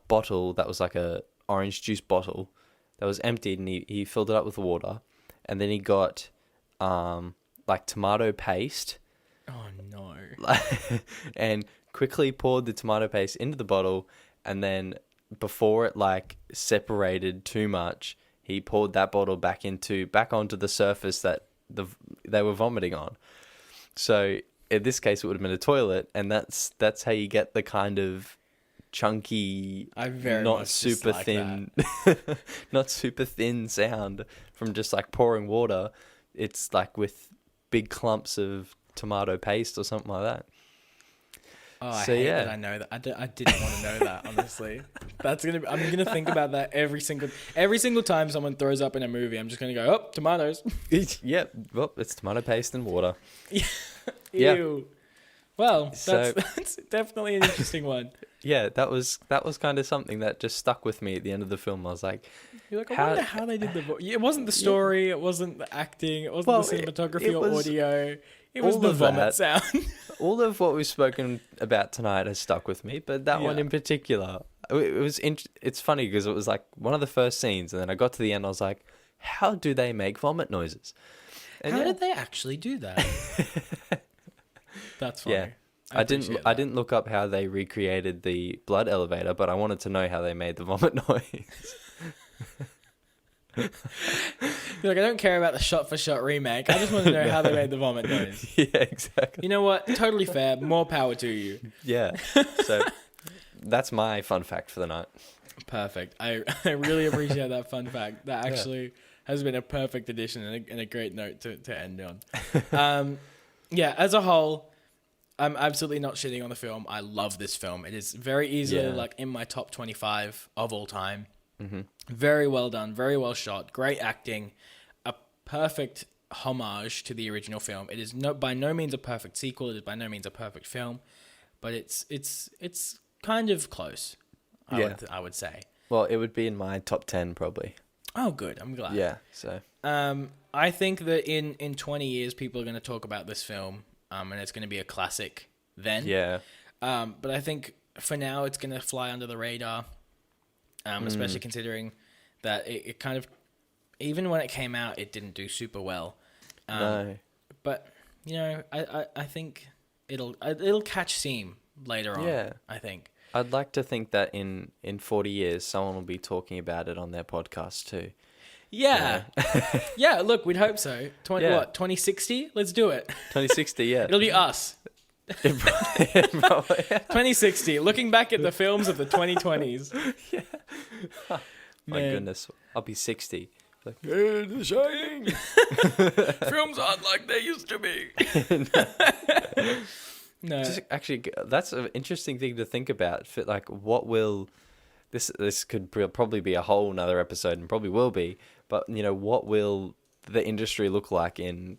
Speaker 2: bottle that was like a orange juice bottle that was emptied, and he filled it up with water, and then he got like tomato paste.
Speaker 1: Oh no.
Speaker 2: And quickly poured the tomato paste into the bottle, and then before it like separated too much, he poured that bottle back onto the surface that they were vomiting on. So in this case, it would have been a toilet, and that's how you get the kind of chunky, not super thin sound from just like pouring water. It's like with big clumps of tomato paste or something like that.
Speaker 1: Oh, I hate that I know that. I didn't want to know that, honestly. I'm gonna think about that every single time someone throws up in a movie. I'm just gonna go, oh, tomatoes.
Speaker 2: Yeah, well, it's tomato paste and water.
Speaker 1: Ew.
Speaker 2: Yeah.
Speaker 1: Well, that's definitely an interesting one.
Speaker 2: Yeah, that was kind of something that just stuck with me at the end of the film. I was like,
Speaker 1: you're like, I wonder how they did the. It wasn't the story. It wasn't the acting. It wasn't the cinematography or audio. It was the vomit sound.
Speaker 2: All of what we've spoken about tonight has stuck with me, but that one in particular, it's funny because it was like one of the first scenes, and then I got to the end, I was like, how do they make vomit noises? And
Speaker 1: how did they actually do that? That's funny.
Speaker 2: Yeah. I didn't look up how they recreated the blood elevator, but I wanted to know how they made the vomit noise.
Speaker 1: You're like, I don't care about the shot-for-shot remake. I just want to know how they made the vomit noise.
Speaker 2: Yeah, exactly.
Speaker 1: You know what? Totally fair. More power to you.
Speaker 2: Yeah. So that's my fun fact for the night.
Speaker 1: Perfect. I really appreciate that fun fact. That actually has been a perfect addition and a great note to end on. As a whole, I'm absolutely not shitting on the film. I love this film. It is very easily like in my top 25 of all time. Mm-hmm. Very well done, very well shot, great acting, a perfect homage to the original film. It is by no means a perfect sequel. It is by no means a perfect film, but it's kind of close. I would say. Well,
Speaker 2: it would be in my top 10 probably.
Speaker 1: Oh, good. I'm glad.
Speaker 2: Yeah. So.
Speaker 1: I think that in 20 years people are going to talk about this film, and it's going to be a classic then.
Speaker 2: Yeah.
Speaker 1: But I think for now it's going to fly under the radar. Especially considering that it kind of, even when it came out, it didn't do super well.
Speaker 2: No.
Speaker 1: But, I think it'll catch steam later on,
Speaker 2: yeah.
Speaker 1: I think.
Speaker 2: I'd like to think that in 40 years, someone will be talking about it on their podcast too.
Speaker 1: Yeah. Yeah, look, we'd hope so. 2060? Let's do it.
Speaker 2: 2060, yeah.
Speaker 1: It'll be us. 2060, looking back at the films of the 2020s.
Speaker 2: Yeah. My goodness, I'll be 60. Like,
Speaker 1: The Shining. Films aren't like they used to be. No.
Speaker 2: Actually, that's an interesting thing to think about. Like, what will this could probably be a whole nother episode, and probably will be. But what will the industry look like in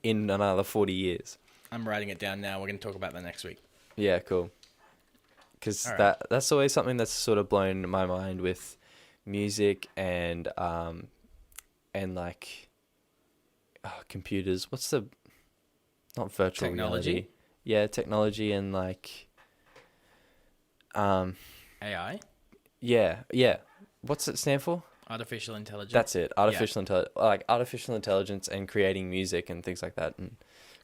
Speaker 2: another 40 years?
Speaker 1: I'm writing it down now. We're going to talk about that next week.
Speaker 2: Yeah, cool. Because that's always something that's sort of blown my mind with music and like computers. What's the not virtual
Speaker 1: technology?
Speaker 2: reality? Yeah, technology and like,
Speaker 1: AI,
Speaker 2: yeah. What's it stand for?
Speaker 1: artificial intelligence.
Speaker 2: That's it. Artificial intelligence and creating music and things like that. And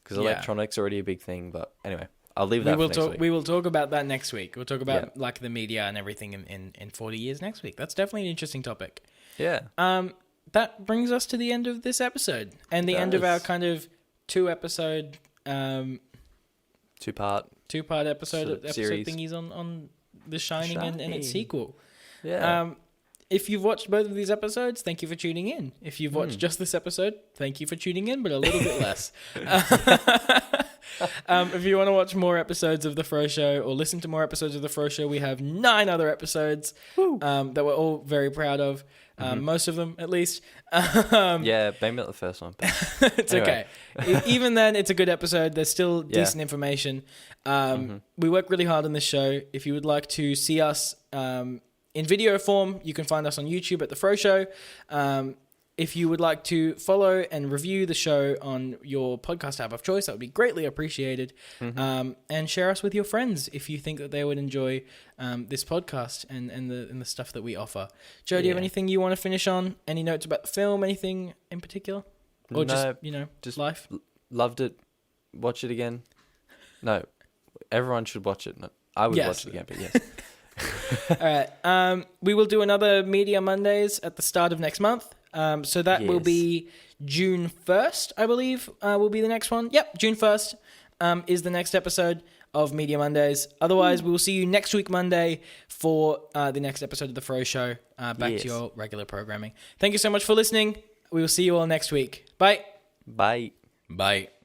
Speaker 2: because
Speaker 1: Yeah.
Speaker 2: electronics already a big thing, but anyway, I'll leave
Speaker 1: We
Speaker 2: that
Speaker 1: will
Speaker 2: for next
Speaker 1: talk.
Speaker 2: week.
Speaker 1: We will talk about that next week. We'll talk about like the media and everything in 40 years next week. That's definitely an interesting topic.
Speaker 2: Yeah.
Speaker 1: That brings us to the end of this episode and the end of our kind of two-episode,
Speaker 2: Two-part
Speaker 1: episode
Speaker 2: series.
Speaker 1: thingies on The Shining and its sequel.
Speaker 2: Yeah.
Speaker 1: If you've watched both of these episodes, thank you for tuning in. If you've watched just this episode, thank you for tuning in, but a little bit less. If you want to watch more episodes of The Froe Show or listen to more episodes of The Froe Show, we have 9 other episodes that we're all very proud of. Most of them, at least.
Speaker 2: Yeah, maybe not the first one. But
Speaker 1: It's okay. Even then, it's a good episode. There's still decent information. We work really hard on this show. If you would like to see us in video form, you can find us on YouTube at The Froe Show. If you would like to follow and review the show on your podcast app of choice, that would be greatly appreciated. And share us with your friends if you think that they would enjoy this podcast and the stuff that we offer. Joe, do you have anything you want to finish on? Any notes about the film? Anything in particular? Or just life?
Speaker 2: Loved it. Watch it again. No, everyone should watch it. No, I would watch it again, but yes.
Speaker 1: All right. We will do another Media Mondays at the start of next month. So that will be June 1st, I believe, will be the next one. Yep, June 1st is the next episode of Media Mondays. Otherwise, we will see you next week, Monday, for the next episode of The Froe Show. Back to your regular programming. Thank you so much for listening. We will see you all next week. Bye.
Speaker 2: Bye.
Speaker 1: Bye.